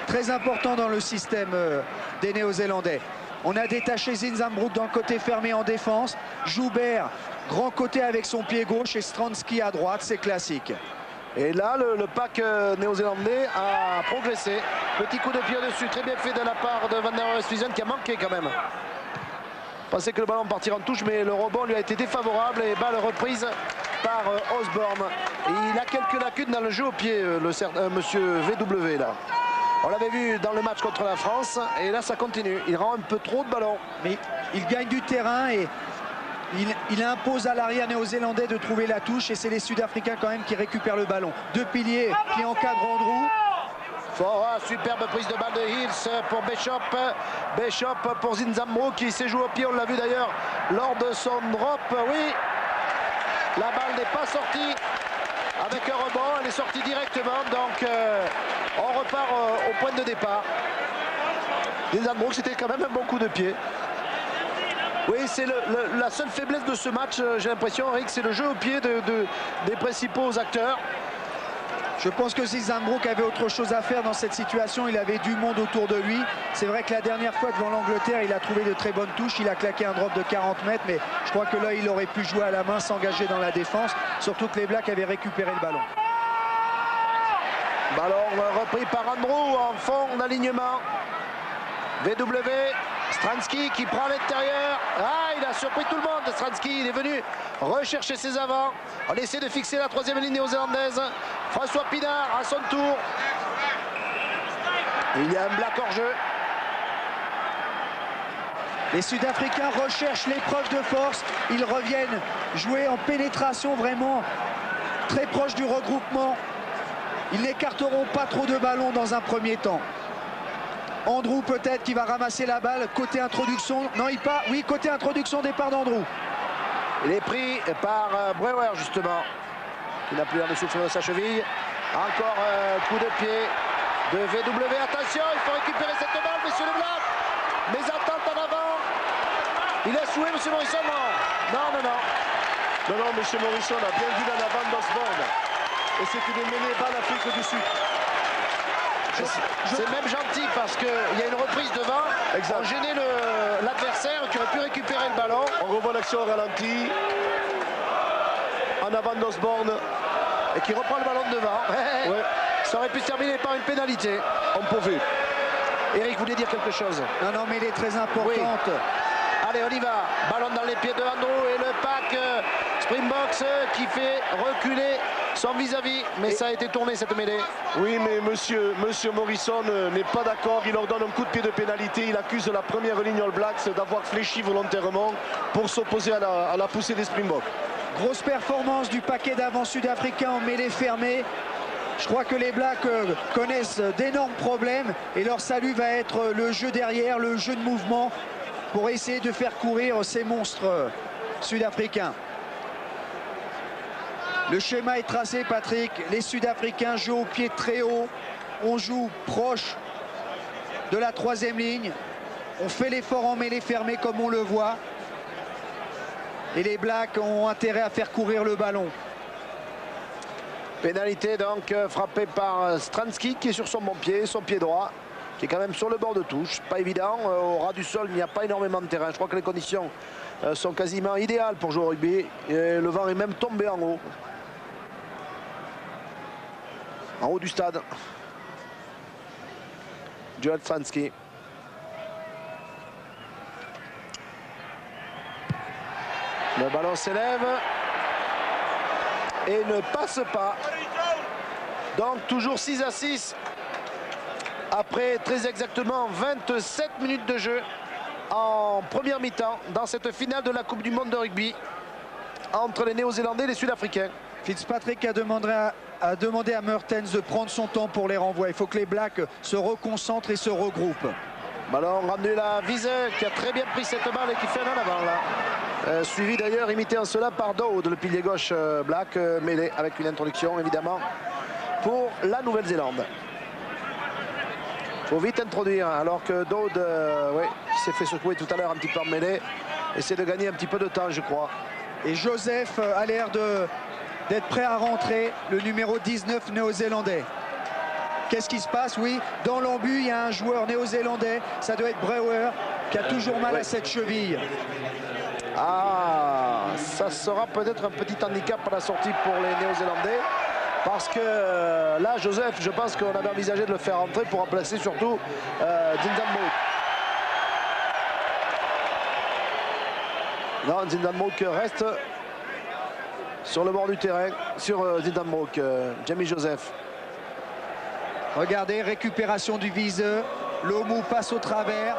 très important dans le système des Néo-Zélandais. On a détaché Zinzambrook dans le côté fermé en défense. Joubert, grand côté avec son pied gauche et Strandski à droite, c'est classique. Et là, le pack néo-zélandais a progressé. Petit coup de pied au-dessus, très bien fait de la part de Van der Westhuizen qui a manqué quand même. Pensait que le ballon partirait en touche, mais le rebond lui a été défavorable et balle reprise par Osborne. Et il a quelques lacunes dans le jeu au pied, monsieur VW là. On l'avait vu dans le match contre la France et là ça continue. Il rend un peu trop de ballons. Mais il gagne du terrain et il impose à l'arrière néo-zélandais de trouver la touche et c'est les Sud-Africains quand même qui récupèrent le ballon. Deux piliers qui encadrent Andrew. Superbe prise de balle de Hills pour Bishop. Bishop pour Zinzambrook qui s'est joué au pied, on l'a vu d'ailleurs lors de son drop. Oui, la balle n'est pas sortie avec un rebond, elle est sortie directement. Donc on repart au point de départ. Zinzambrook, c'était quand même un bon coup de pied. Oui, c'est la seule faiblesse de ce match, j'ai l'impression, Eric, c'est le jeu au pied des principaux acteurs. Je pense que Zinzambrook avait autre chose à faire dans cette situation. Il avait du monde autour de lui. C'est vrai que la dernière fois devant l'Angleterre, il a trouvé de très bonnes touches. Il a claqué un drop de 40 mètres, mais je crois que là, il aurait pu jouer à la main, s'engager dans la défense. Surtout que les Blacks avaient récupéré le ballon. Ballon repris par Andrew en fond d'alignement. VW, Strandski qui prend l'intérieur. Ah, il a surpris tout le monde. Strandski, il est venu rechercher ses avants. On essaie de fixer la troisième ligne néo-zélandaise. François Pinard à son tour. Il y a un Black hors jeu. Les Sud-Africains recherchent l'épreuve de force. Ils reviennent jouer en pénétration vraiment très proche du regroupement. Ils n'écarteront pas trop de ballons dans un premier temps. Andrew peut-être qui va ramasser la balle. Côté introduction. Non, il part. Oui, côté introduction, départ d'Andrew. Il est pris par Brewer justement. Qui n'a plus l'air de souffrir de sa cheville. Encore coup de pied de VW. Attention, il faut récupérer cette balle, messieurs les Blacks. Mes attentes en avant. Il a souhaité, monsieur Morrison. Non. Non, monsieur Morrison a bien vu en avant d'Osborne. Et c'est une mêlée balle Afrique du Sud. C'est même gentil parce qu'il y a une reprise devant. Exact. On gênait l'adversaire qui aurait pu récupérer le ballon. On revoit l'action au ralenti. En avant d'Osborne. Et qui reprend le ballon de devant. Ouais. Ça aurait pu se terminer par une pénalité. On pouvait. Eric voulait dire quelque chose. Non, mais il est très importante. Oui. Allez, on y va. Ballon dans les pieds de Andrew et le pack Springboks qui fait reculer son vis-à-vis. Mais ça a été tourné cette mêlée. Oui, mais monsieur Morrison n'est pas d'accord. Il leur donne un coup de pied de pénalité. Il accuse la première ligne All Blacks d'avoir fléchi volontairement pour s'opposer à la poussée des Springboks. Grosse performance du paquet d'avant sud-africain en mêlée fermée. Je crois que les Blacks connaissent d'énormes problèmes et leur salut va être le jeu derrière, le jeu de mouvement pour essayer de faire courir ces monstres sud-africains. Le schéma est tracé, Patrick. Les Sud-Africains jouent au pied très haut. On joue proche de la 3e ligne. On fait l'effort en mêlée fermée comme on le voit. Et les Blacks ont intérêt à faire courir le ballon. Pénalité donc frappée par Stransky qui est sur son bon pied, son pied droit, qui est quand même sur le bord de touche. Pas évident, au ras du sol il n'y a pas énormément de terrain. Je crois que les conditions sont quasiment idéales pour jouer au rugby. Et le vent est même tombé en haut. En haut du stade. Joel Stransky. Le ballon s'élève et ne passe pas. Donc toujours 6-6 après très exactement 27 minutes de jeu en première mi-temps dans cette finale de la Coupe du Monde de rugby entre les Néo-Zélandais et les Sud-Africains. Fitzpatrick a demandé à Mertens de prendre son temps pour les renvois. Il faut que les Blacks se reconcentrent et se regroupent. Ballon rendu là, Wiese qui a très bien pris cette balle et qui fait un en avant là. Suivi d'ailleurs, imité en cela par Dowd, le pilier gauche Black, mêlé avec une introduction évidemment pour la Nouvelle-Zélande. Il faut vite introduire alors que Dowd, qui s'est fait secouer tout à l'heure un petit peu en mêlée, essaie de gagner un petit peu de temps je crois. Et Joseph a l'air d'être prêt à rentrer, le numéro 19 néo-zélandais. Qu'est-ce qui se passe? Oui, dans l'embut, il y a un joueur néo-zélandais, ça doit être Brewer, qui a toujours mal à cette cheville. Ah, ça sera peut-être un petit handicap à la sortie pour les Néo-Zélandais. Parce que là, Joseph, je pense qu'on avait envisagé de le faire rentrer pour remplacer surtout Zindan Brook. Non, Zindan Brook reste sur le bord du terrain, sur Zindan Brook, Jamie Joseph. Regardez, récupération du Wiese, Lomu passe au travers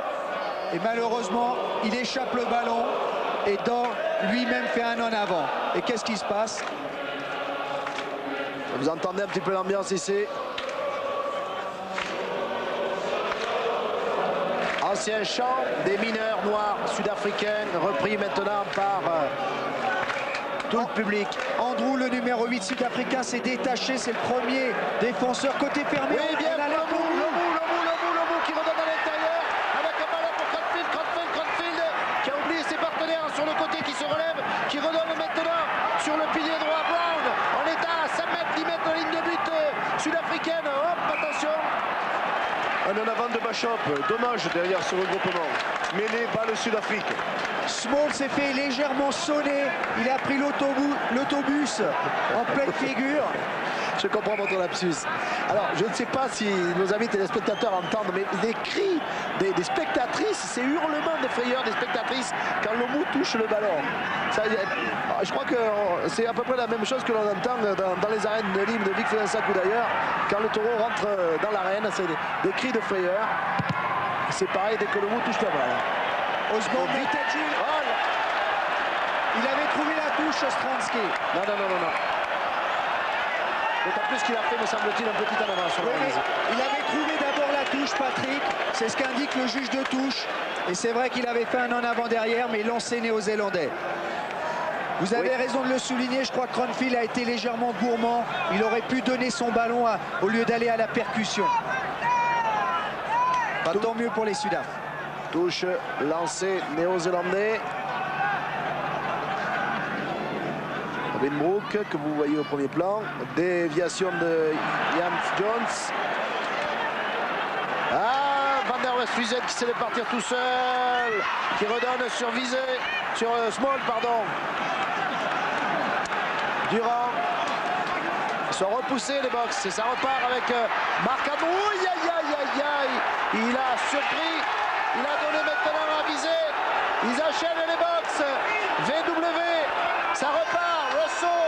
et malheureusement, il échappe le ballon et Dor lui-même fait un en avant. Et qu'est-ce qui se passe? Vous entendez un petit peu l'ambiance ici. Ancien chant des mineurs noirs sud-africains, repris maintenant par tout le public. Andrew, le numéro 8 sud-africain, s'est détaché. C'est le premier défenseur côté fermé. Oui, bien, Lomu qui redonne à l'intérieur avec un ballon pour Cranfield qui a oublié ses partenaires sur le côté, qui se relève, qui redonne maintenant sur le pilier droit. Brown, on est à 5 mètres, 10 mètres de la ligne de but sud-africaine. Hop, attention. Un en avant de Bishop, dommage derrière ce regroupement. Mêlé, balle Sud-Afrique. Small s'est fait légèrement sonner. Il a pris l'autobus en pleine figure. Je comprends votre lapsus. Alors, je ne sais pas si nos amis téléspectateurs entendent, mais les cris des spectatrices, ces hurlements de frayeur des spectatrices quand Lomu touche le ballon. Ça, je crois que c'est à peu près la même chose que l'on entend dans les arènes de Nîmes, de Vic Ferensac ou d'ailleurs, quand le taureau rentre dans l'arène, c'est des cris de frayeur. C'est pareil dès que Lomu touche la balle. Osborne, il avait trouvé la touche, Stransky. Non. D'autant plus qu'il a fait, me semble-t-il, un petit en avant sur la remise. Il avait trouvé d'abord la touche, Patrick. C'est ce qu'indique le juge de touche. Et c'est vrai qu'il avait fait un en avant derrière, mais lancé néo-zélandais. Vous avez raison de le souligner. Je crois que Cranfield a été légèrement gourmand. Il aurait pu donner son ballon au lieu d'aller à la percussion. Tant mieux pour les Sudaf. Touche lancé néo-zélandais. Robin Brook que vous voyez au premier plan. Déviation de Ian Jones. Van der Westhuizen qui sait le partir tout seul. Qui redonne sur Wiese. Sur Small, pardon. Durant. Ils sont repoussés les box. Et ça repart avec Marc Andrew. Il a surpris. Il a donné maintenant à Wiese. Ils enchaînent les box. VW. Ça repart. Rousseau.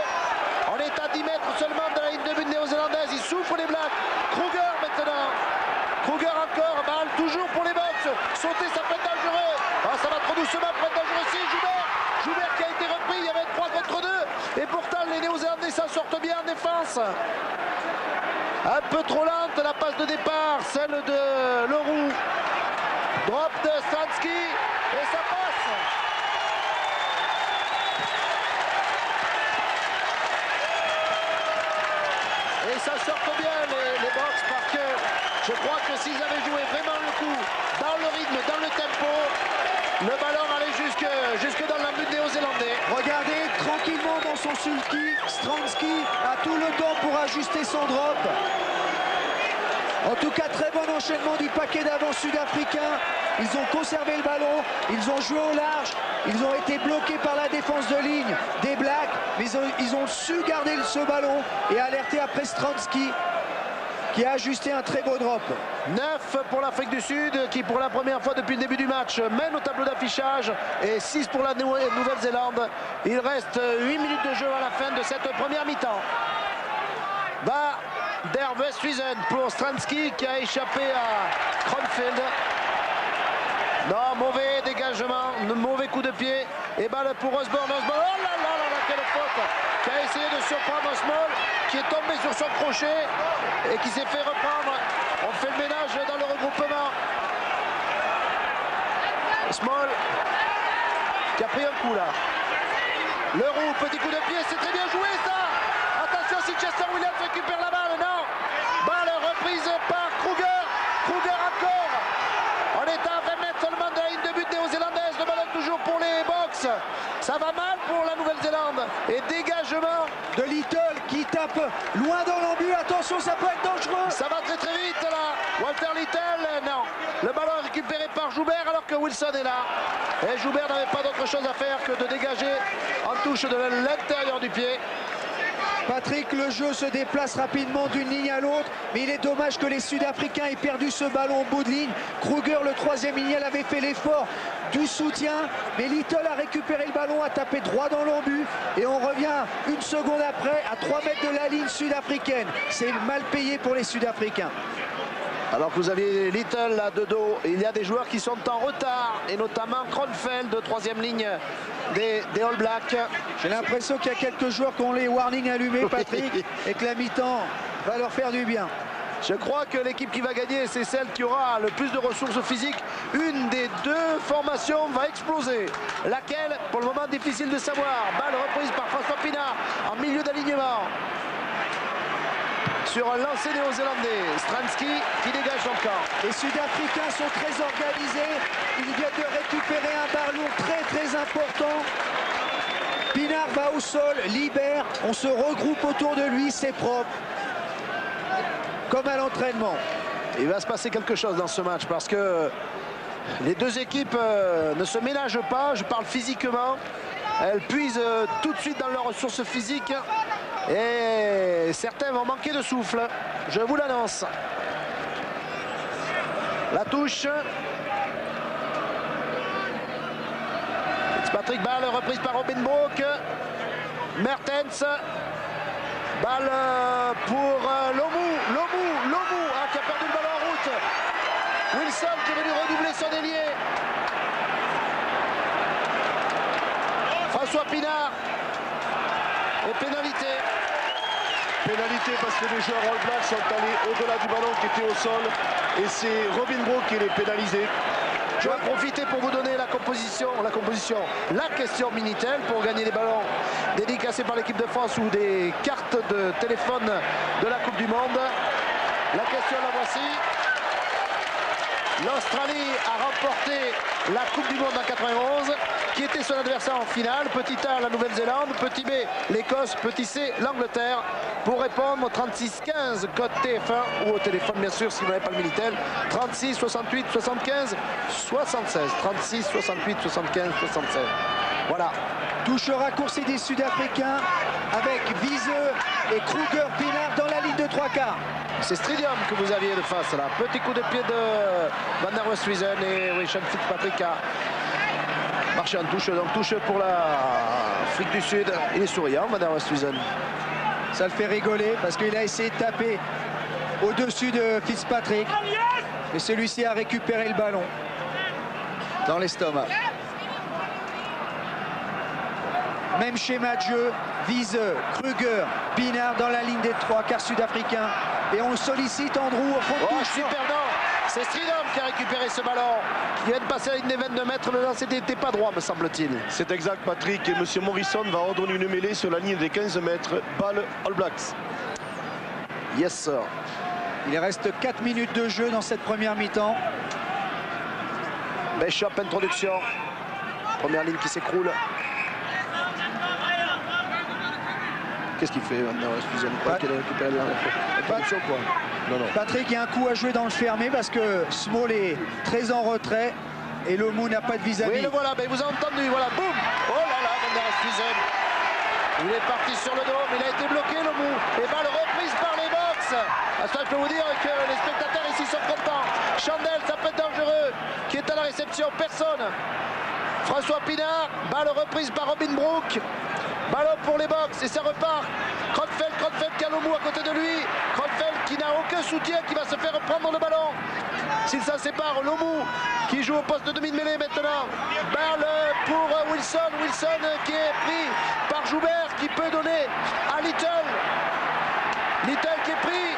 On est à 10 mètres seulement de la ligne de but néo-zélandaise. Il souffre les Blacks. Kruger maintenant. Kruger encore. Balle toujours pour les box. Sauter, ça peut être dangereux. Ça va trop doucement pour être dangereux. Si Joubert qui a été repris. Il y avait 3 contre 2. Et pourtant les néo-zélandais s'en sortent bien en défense. Un peu trop lente la passe de départ, celle de Leroux. Drop de Stransky et ça passe. Et ça sorte bien les Box parce que je crois que s'ils avaient joué vraiment le coup dans le rythme, dans le tempo, le ballon allait jusque dans la but néo-zélandais. Regardez, tranquillement dans son sulky, Stransky a tout le temps pour ajuster son drop. En tout cas, très bon enchaînement du paquet d'avant sud-africain. Ils ont conservé le ballon, ils ont joué au large, ils ont été bloqués par la défense de ligne des Blacks, mais ils ont su garder ce ballon et alerter après Stransky, qui a ajusté un très beau drop. 9 pour l'Afrique du Sud, qui pour la première fois depuis le début du match mène au tableau d'affichage, et 6 pour la Nouvelle-Zélande. Il reste 8 minutes de jeu à la fin de cette première mi-temps. Der Westhuizen pour Stransky qui a échappé à Kronfeld. Non, mauvais dégagement, mauvais coup de pied. Et balle pour Osborne. Oh là là là là, quelle faute! Qui a essayé de surprendre Small, qui est tombé sur son crochet et qui s'est fait reprendre. On fait le ménage dans le regroupement. Small qui a pris un coup là. Leroux, petit coup de pied, c'est très bien joué ça! Attention si Chester Williams récupère la balle, non! Balle reprise par Kruger. Kruger encore. On est à 20 mètres seulement de la ligne de but néo-zélandaise. Le ballon toujours pour les Box. Ça va mal pour la Nouvelle-Zélande. Et dégagement de Little qui tape loin dans l'embut. Attention, ça peut être dangereux. Ça va très très vite là. Walter Little, non. Le ballon est récupéré par Joubert alors que Wilson est là. Et Joubert n'avait pas d'autre chose à faire que de dégager en touche de l'intérieur du pied. Patrick, le jeu se déplace rapidement d'une ligne à l'autre, mais il est dommage que les Sud-Africains aient perdu ce ballon au bout de ligne. Kruger, le troisième lignel, avait fait l'effort du soutien, mais Little a récupéré le ballon, a tapé droit dans l'embut, et on revient une seconde après à 3 mètres de la ligne sud-africaine. C'est mal payé pour les Sud-Africains. Alors que vous avez Little là de dos, il y a des joueurs qui sont en retard, et notamment Kronfeld, de troisième ligne des All Blacks. J'ai l'impression qu'il y a quelques joueurs qui ont les warnings allumés, Patrick, et que la mi-temps va leur faire du bien. Je crois que l'équipe qui va gagner, c'est celle qui aura le plus de ressources physiques. Une des deux formations va exploser. Laquelle, pour le moment, difficile de savoir. Balle reprise par François Pienaar en milieu d'alignement. Sur un lancer néo-zélandais, Stransky qui dégage son camp. Les Sud-Africains sont très organisés. Ils viennent de récupérer un ballon très important. Pienaar va au sol, libère. On se regroupe autour de lui, c'est propre. Comme à l'entraînement. Il va se passer quelque chose dans ce match parce que les deux équipes ne se ménagent pas. Je parle physiquement. Elles puisent tout de suite dans leurs ressources physiques. Et certains vont manquer de souffle, je vous l'annonce. La touche. Fitzpatrick, balle reprise par Robin Brook. Mertens. Balle pour Lomu qui a perdu le ballon en route. Wilson qui est venu redoubler son ailier. François Pienaar. Et pénalité. Pénalité parce que les joueurs All Blacks sont allés au-delà du ballon qui était au sol. Et c'est Robin Brook qui est pénalisé. Je vais en profiter pour vous donner la question Minitel pour gagner des ballons dédicacés par l'équipe de France ou des cartes de téléphone de la Coupe du Monde. La question, la voici. L'Australie a remporté la Coupe du Monde en 91. Qui était son adversaire en finale? Petit A, la Nouvelle-Zélande. Petit B, l'Écosse. Petit C, l'Angleterre. Pour répondre au 36-15, code TF1 ou au téléphone, bien sûr, si vous n'avez pas le Minitel. 36 68 75 76. 36 68 75 76. Voilà. Touche raccourci des Sud-Africains avec Viseux et Kruger-Pienaar dans la ligne de 3/4. C'est Stridium que vous aviez de face là. Petit coup de pied de Van der Westhuizen et Sean Fitzpatrick a marché en touche. Donc touche pour l'Afrique du Sud. Il est souriant, Van der Westhuizen. Ça le fait rigoler parce qu'il a essayé de taper au-dessus de Fitzpatrick. Et celui-ci a récupéré le ballon dans l'estomac. Même schéma de jeu, Viseux, Kruger, Pinard dans la ligne des 3 quarts sud-africains. Et on sollicite Andrew au fond de touche. Super, non. C'est Stridom qui a récupéré ce ballon. Il vient de passer à la ligne des 22 mètres. Le lancer n'était pas droit, me semble-t-il. C'est exact, Patrick. Et M. Morrison va ordonner une mêlée sur la ligne des 15 mètres. Balle All Blacks. Yes, sir. Il reste 4 minutes de jeu dans cette première mi-temps. Bishop, introduction. Première ligne qui s'écroule. Qu'est-ce qu'il fait maintenant? Excusez-moi, qu'il a récupéré l'introduction, quoi. Non, non. Patrick, il y a un coup à jouer dans le fermé parce que Small est très en retrait et Lomu n'a pas de vis-à-vis. Oui, le voilà, mais vous avez entendu, voilà, boum. Oh là là, Van der Stuyven. Il est parti sur le dos, mais il a été bloqué, Lomu. Et balle reprise par les Box. À ça, je peux vous dire que les spectateurs ici sont contents. Chandel, ça peut être dangereux. Qui est à la réception? Personne. François Pinard, balle reprise par Robin Brook. Ballon pour les Box et ça repart. Kronfeld qui a Lomu à côté de lui. Kronfeld qui n'a aucun soutien, qui va se faire prendre le ballon. S'il s'en sépare, Lomu qui joue au poste de demi-mêlée maintenant. Balle pour Wilson. Wilson qui est pris par Joubert qui peut donner à Little. Little qui est pris.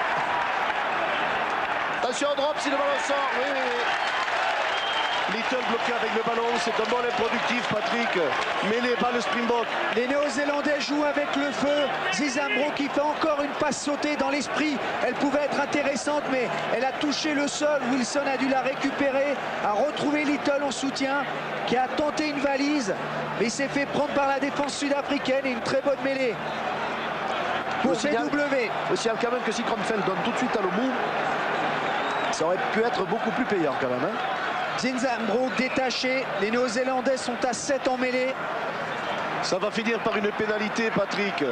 Attention au drop si le ballon sort. Oui, oui, oui. Little bloqué avec le ballon, c'est un bon improductif, Patrick. Mêlée, balle Springbok. Les Néo-Zélandais jouent avec le feu. Zizambro qui fait encore une passe sautée dans l'esprit. Elle pouvait être intéressante, mais elle a touché le sol. Wilson a dû la récupérer, a retrouvé Little en soutien, qui a tenté une valise, mais il s'est fait prendre par la défense sud-africaine et une très bonne mêlée pour BW. Aussi quand même que si Kronfeld donne tout de suite à Lomu, ça aurait pu être beaucoup plus payant quand même. Hein. Zinzambro détaché, les Néo-Zélandais sont à 7 en mêlée. Ça va finir par une pénalité, Patrick.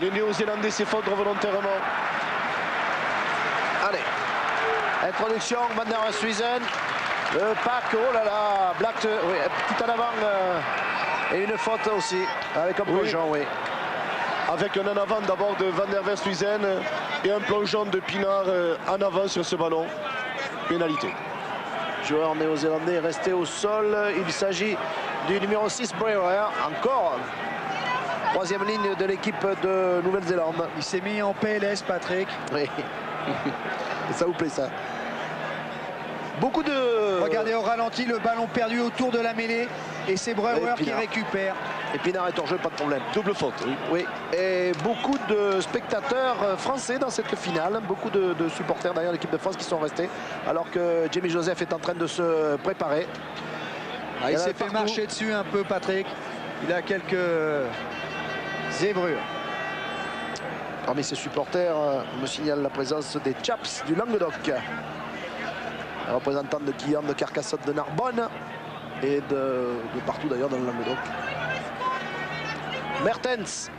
Les Néo-Zélandais s'effondrent volontairement. Allez, introduction, Van der Stuyven. Le pack, oh là là, Black, oui, tout en avant. Et une faute aussi, avec un plongeon, oui. Avec un en avant d'abord de Van der Stuyven et un plongeon de Pinard en avant sur ce ballon. Pénalité. Joueur néo-zélandais resté au sol. Il s'agit du numéro 6, Brewer. Encore troisième ligne de l'équipe de Nouvelle-Zélande. Il s'est mis en PLS, Patrick. Oui. Ça vous plaît, ça? Beaucoup de... Regardez au ralenti le ballon perdu autour de la mêlée. Et c'est Brewer qui récupère. Et Pinard est hors jeu, pas de problème. Double faute, oui. Oui. Et beaucoup de spectateurs français dans cette finale. Beaucoup de supporters derrière l'équipe de France qui sont restés. Alors que Jamie Joseph est en train de se préparer. Ah, il s'est fait marcher dessus un peu, Patrick. Il a quelques zébrures. Parmi ses supporters, on me signale la présence des Chaps du Languedoc. Représentant de Guillaume, de Carcassonne, de Narbonne. Et de partout d'ailleurs dans le Languedoc. Mertens.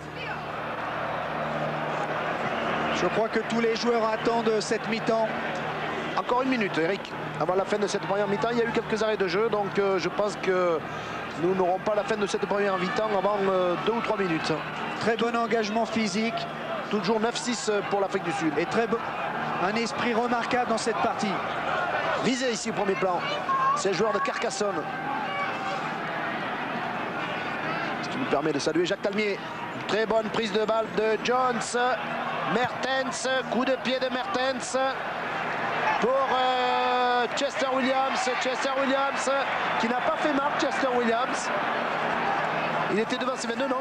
Je crois que tous les joueurs attendent cette mi-temps. Encore une minute, Eric. Avant la fin de cette première mi-temps, il y a eu quelques arrêts de jeu. Donc je pense que nous n'aurons pas la fin de cette première mi-temps avant 2 ou 3 minutes. Très bon engagement physique. Toujours 9-6 pour l'Afrique du Sud. Et un esprit remarquable dans cette partie. Visé ici au premier plan. C'est le joueur de Carcassonne. Ce qui nous permet de saluer Jacques Talmier. Une très bonne prise de balle de Jones. Mertens, coup de pied de Mertens. Pour Chester Williams. Chester Williams qui n'a pas fait marque, Chester Williams. Il était devant ses 22, non,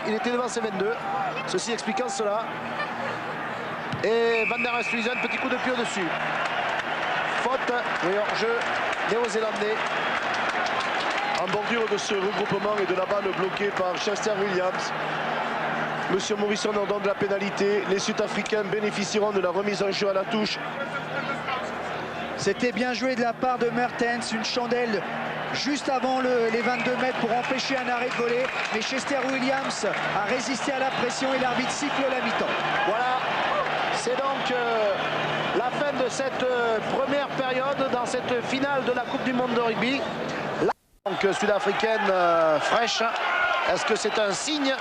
il était devant ses 22. Ceci expliquant cela. Et Van der Stuyven, petit coup de pied au-dessus. Faute, oui, hors-jeu néo-zélandais. En bordure de ce regroupement et de la balle bloquée par Chester Williams. Monsieur Morrison ordonne de la pénalité. Les Sud-Africains bénéficieront de la remise en jeu à la touche. C'était bien joué de la part de Mertens, une chandelle juste avant les 22 mètres pour empêcher un arrêt de volée. Mais Chester Williams a résisté à la pression et l'arbitre siffle la mi-temps. Voilà, c'est donc la fin de cette première période dans cette finale de la Coupe du Monde de rugby. Donc sud-africaine fraîche. Est-ce que c'est un signe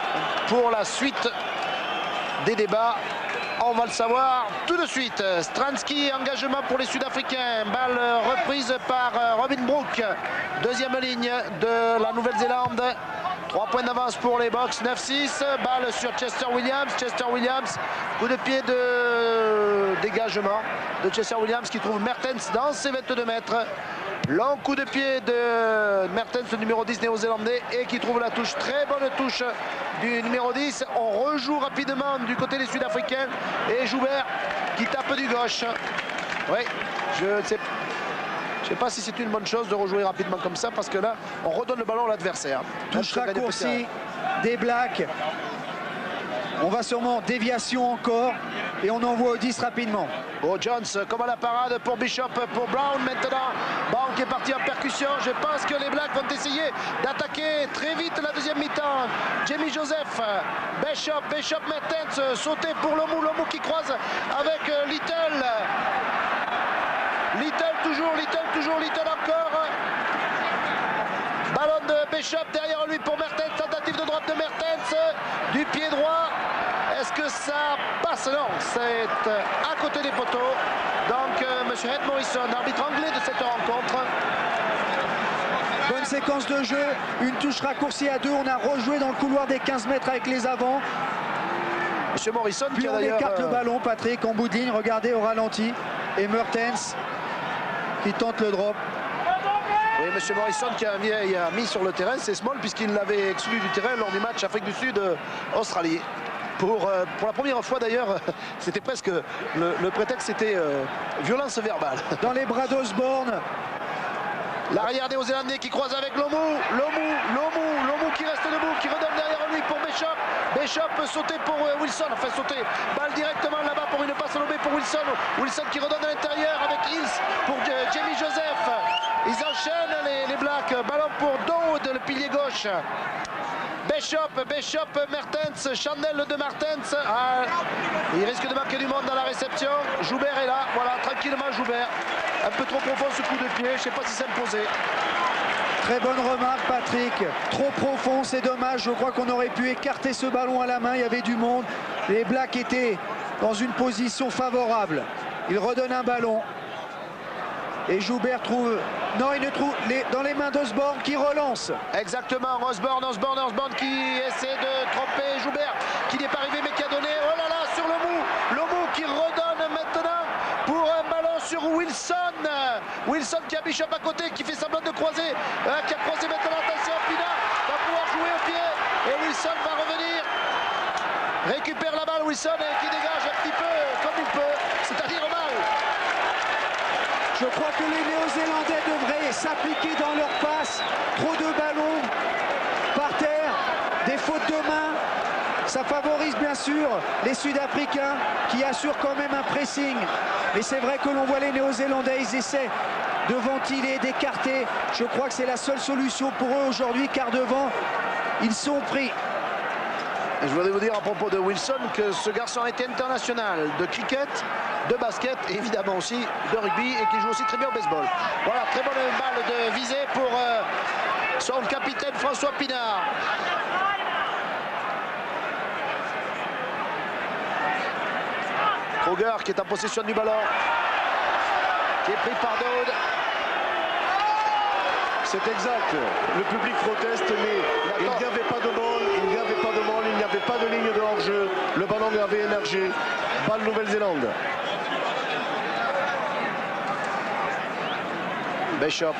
pour la suite des débats? On va le savoir tout de suite. Stransky, engagement pour les Sud-Africains. Balle reprise par Robin Brook. Deuxième ligne de la Nouvelle-Zélande. 3 points d'avance pour les Box, 9-6. Balle sur Chester Williams. Chester Williams, coup de pied de dégagement de Chester Williams qui trouve Mertens dans ses 22 mètres. Long coup de pied de Mertens, le numéro 10 néo-zélandais, et qui trouve la touche. Très bonne touche du numéro 10. On rejoue rapidement du côté des Sud-Africains. Et Joubert qui tape du gauche. Oui, je ne sais pas si c'est une bonne chose de rejouer rapidement comme ça, parce que là, on redonne le ballon à l'adversaire. Touche raccourcie des Blacks. On va sûrement déviation encore et on envoie au 10 rapidement. Oh, Jones comme à la parade pour Bishop, pour Brown maintenant. Brown qui est parti en percussion. Je pense que les Blacks vont essayer d'attaquer très vite la deuxième mi-temps. Jamie Joseph, Bishop, Mertens, sauté pour Lomu qui croise avec Little. Little encore. Ballon de Bishop derrière lui pour Mertens. Tentative de droite de Mertens. Du pied droit. Est-ce que ça passe? Non, c'est à côté des poteaux. Donc, monsieur Ed Morrison, arbitre anglais de cette rencontre. Bonne séquence de jeu. Une touche raccourcie à 2. On a rejoué dans le couloir des 15 mètres avec les avants. Monsieur Morrison, puis on écarte le ballon, Patrick, en bout de ligne. Regardez au ralenti. Et Mertens qui tente le drop. Oui, monsieur Morrison qui a mis sur le terrain, c'est Small, puisqu'il l'avait exclu du terrain lors du match Afrique du Sud-Australie. Pour la première fois d'ailleurs, c'était presque le prétexte, c'était violence verbale. Dans les bras d'Osborne. L'arrière néo-zélandais qui croise avec Lomu qui reste debout, qui redonne derrière lui pour Bishop. Bishop sauté pour Wilson, enfin sauté, balle directement là-bas pour une passe lobée pour Wilson. Wilson qui redonne à l'intérieur avec Hills pour Jamie Joseph. Ils enchaînent les Blacks, ballon pour Dowd, le pilier gauche. Bishop, Mertens, Chandel de Mertens. Ah, il risque de marquer du monde dans la réception. Joubert est là, voilà, tranquillement Joubert. Un peu trop profond ce coup de pied, je ne sais pas si c'est imposé. Très bonne remarque, Patrick. Trop profond, c'est dommage. Je crois qu'on aurait pu écarter ce ballon à la main. Il y avait du monde. Les Blacks étaient dans une position favorable. Il redonne un ballon. Et Joubert trouve... Non, il ne trouve... dans les mains d'Osborne qui relance. Exactement, Osborne qui essaie de tromper Joubert, qui n'est pas arrivé mais qui a donné... Oh là là, sur Lomu qui redonne maintenant pour un ballon sur Wilson. Wilson qui a Bishop à côté, qui fait semblant de croiser, qui a croisé maintenant, attention, Pina va pouvoir jouer au pied. Et Wilson va revenir. Récupère la balle Wilson qui dégage un petit peu comme il peut, c'est-à-dire mal. Je crois que les Néo-Zélandais devraient s'appliquer dans leur passe. Trop de ballons par terre, des fautes de main. Ça favorise bien sûr les Sud-Africains qui assurent quand même un pressing. Mais c'est vrai que l'on voit les Néo-Zélandais, ils essaient de ventiler, d'écarter. Je crois que c'est la seule solution pour eux aujourd'hui, car devant, ils sont pris. Et je voudrais vous dire à propos de Wilson que ce garçon a été international de cricket, de basket et évidemment aussi de rugby, et qui joue aussi très bien au baseball. Voilà, très bonne balle de visée pour son capitaine François Pinard. Kruger qui est en possession du ballon, qui est pris par Dowd. C'est exact, le public proteste, mais il n'y avait pas de monde, il n'y avait pas de ligne de hors-jeu, le ballon avait émergé, balle Nouvelle-Zélande. Bishop,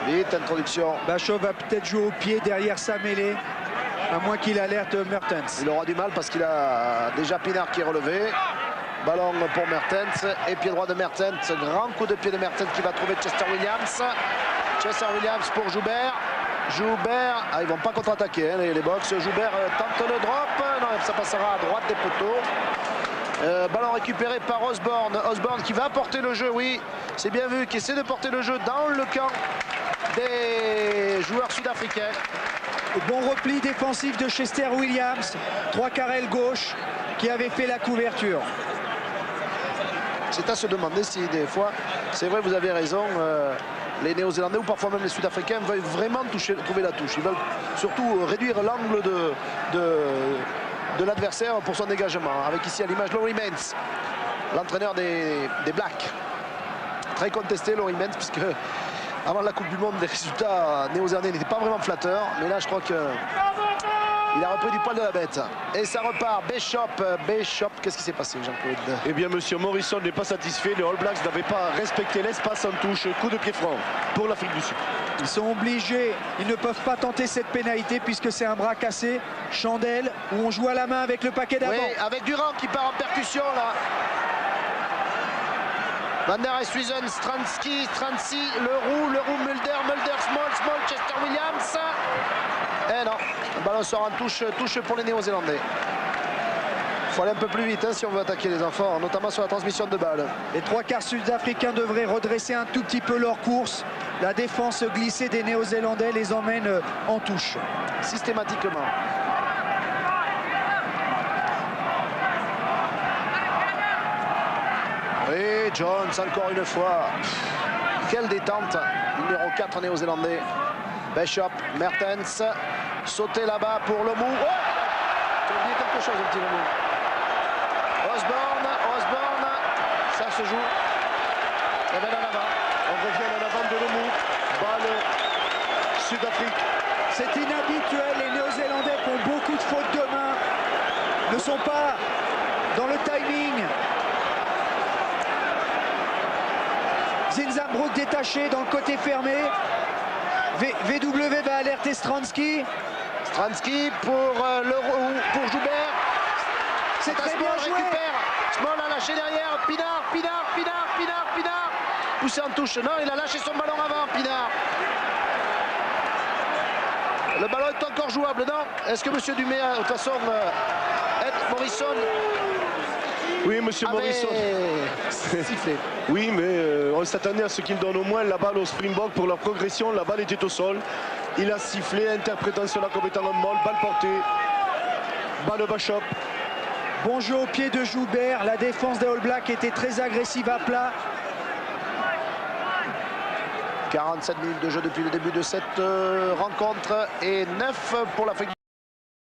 vite introduction. Bishop va peut-être jouer au pied derrière sa mêlée, à moins qu'il alerte Mertens. Il aura du mal parce qu'il a déjà Pinard qui est relevé. Ballon pour Mertens et pied droit de Mertens. Grand coup de pied de Mertens qui va trouver Chester Williams. Chester Williams pour Joubert. Joubert, ils vont pas contre-attaquer hein, les Box. Joubert tente le drop. Non, ça passera à droite des poteaux. Ballon récupéré par Osborne. Osborne qui va porter le jeu, oui. C'est bien vu, qui essaie de porter le jeu dans le camp des joueurs sud-africains. Bon repli défensif de Chester Williams. 3 carrels gauche qui avait fait la couverture. C'est à se demander si des fois, c'est vrai, vous avez raison, les Néo-Zélandais ou parfois même les Sud-Africains veulent vraiment trouver la touche. Ils veulent surtout réduire l'angle de l'adversaire pour son dégagement. Avec ici à l'image Laurie Mens, l'entraîneur des Blacks. Très contesté Laurie Mens puisque Avant la Coupe du Monde, les résultats néo-zélandais n'étaient pas vraiment flatteurs. Mais là, je crois que il a repris du poil de la bête. Et ça repart. Bishop, qu'est-ce qui s'est passé, Jean-Claude? Eh bien, monsieur Morrison n'est pas satisfait. Les All Blacks n'avaient pas respecté l'espace en touche. Coup de pied franc pour l'Afrique du Sud. Ils sont obligés, ils ne peuvent pas tenter cette pénalité puisque c'est un bras cassé. Chandelle, où on joue à la main avec le paquet d'avant. Oui, avec Durand qui part en percussion là. Van der Esthuizen, Stranski, Leroux, Mulder, Small, Chester Williams. Eh non, le ballon sort en touche pour les Néo-Zélandais. Il faut aller un peu plus vite hein, si on veut attaquer les enfants, notamment sur la transmission de balles. Les trois quarts sud-africains devraient redresser un tout petit peu leur course. La défense glissée des Néo-Zélandais les emmène en touche. Systématiquement. Oui, Jones, encore une fois. Quelle détente. Numéro 4 néo-zélandais. Bishop, Mertens. Sauter là-bas pour Lomu. Oh, j'ai oublié quelque chose, un petit Lomu. Osborne. Ça se joue. Et bien en avant. On revient en avant de Lomu. Balle Sud-Afrique. C'est inhabituel. Les Néo-Zélandais qui ont beaucoup de fautes de main ne sont pas dans le timing. Zinzambrook détaché dans le côté fermé. VW va alerter Stranski. Stranski pour pour Joubert. C'est très bien joué. Récupère. Small a lâché derrière. Pinard. Poussé en touche. Non, il a lâché son ballon avant, Pinard. Le ballon est encore jouable, non? Est-ce que monsieur Dumais, de toute façon, Ed Morrison... Oui, monsieur Morrison. Sifflé. Oui, mais on s'attendait à ce qu'il donne au moins la balle au Springbok pour leur progression. La balle était au sol. Il a sifflé, interprétant cela comme étant un molle. Balle portée. Balle Bishop. Bon jeu au pied de Joubert. La défense des All Blacks était très agressive à plat. 47 minutes de jeu depuis le début de cette rencontre et 9 pour l'Afrique.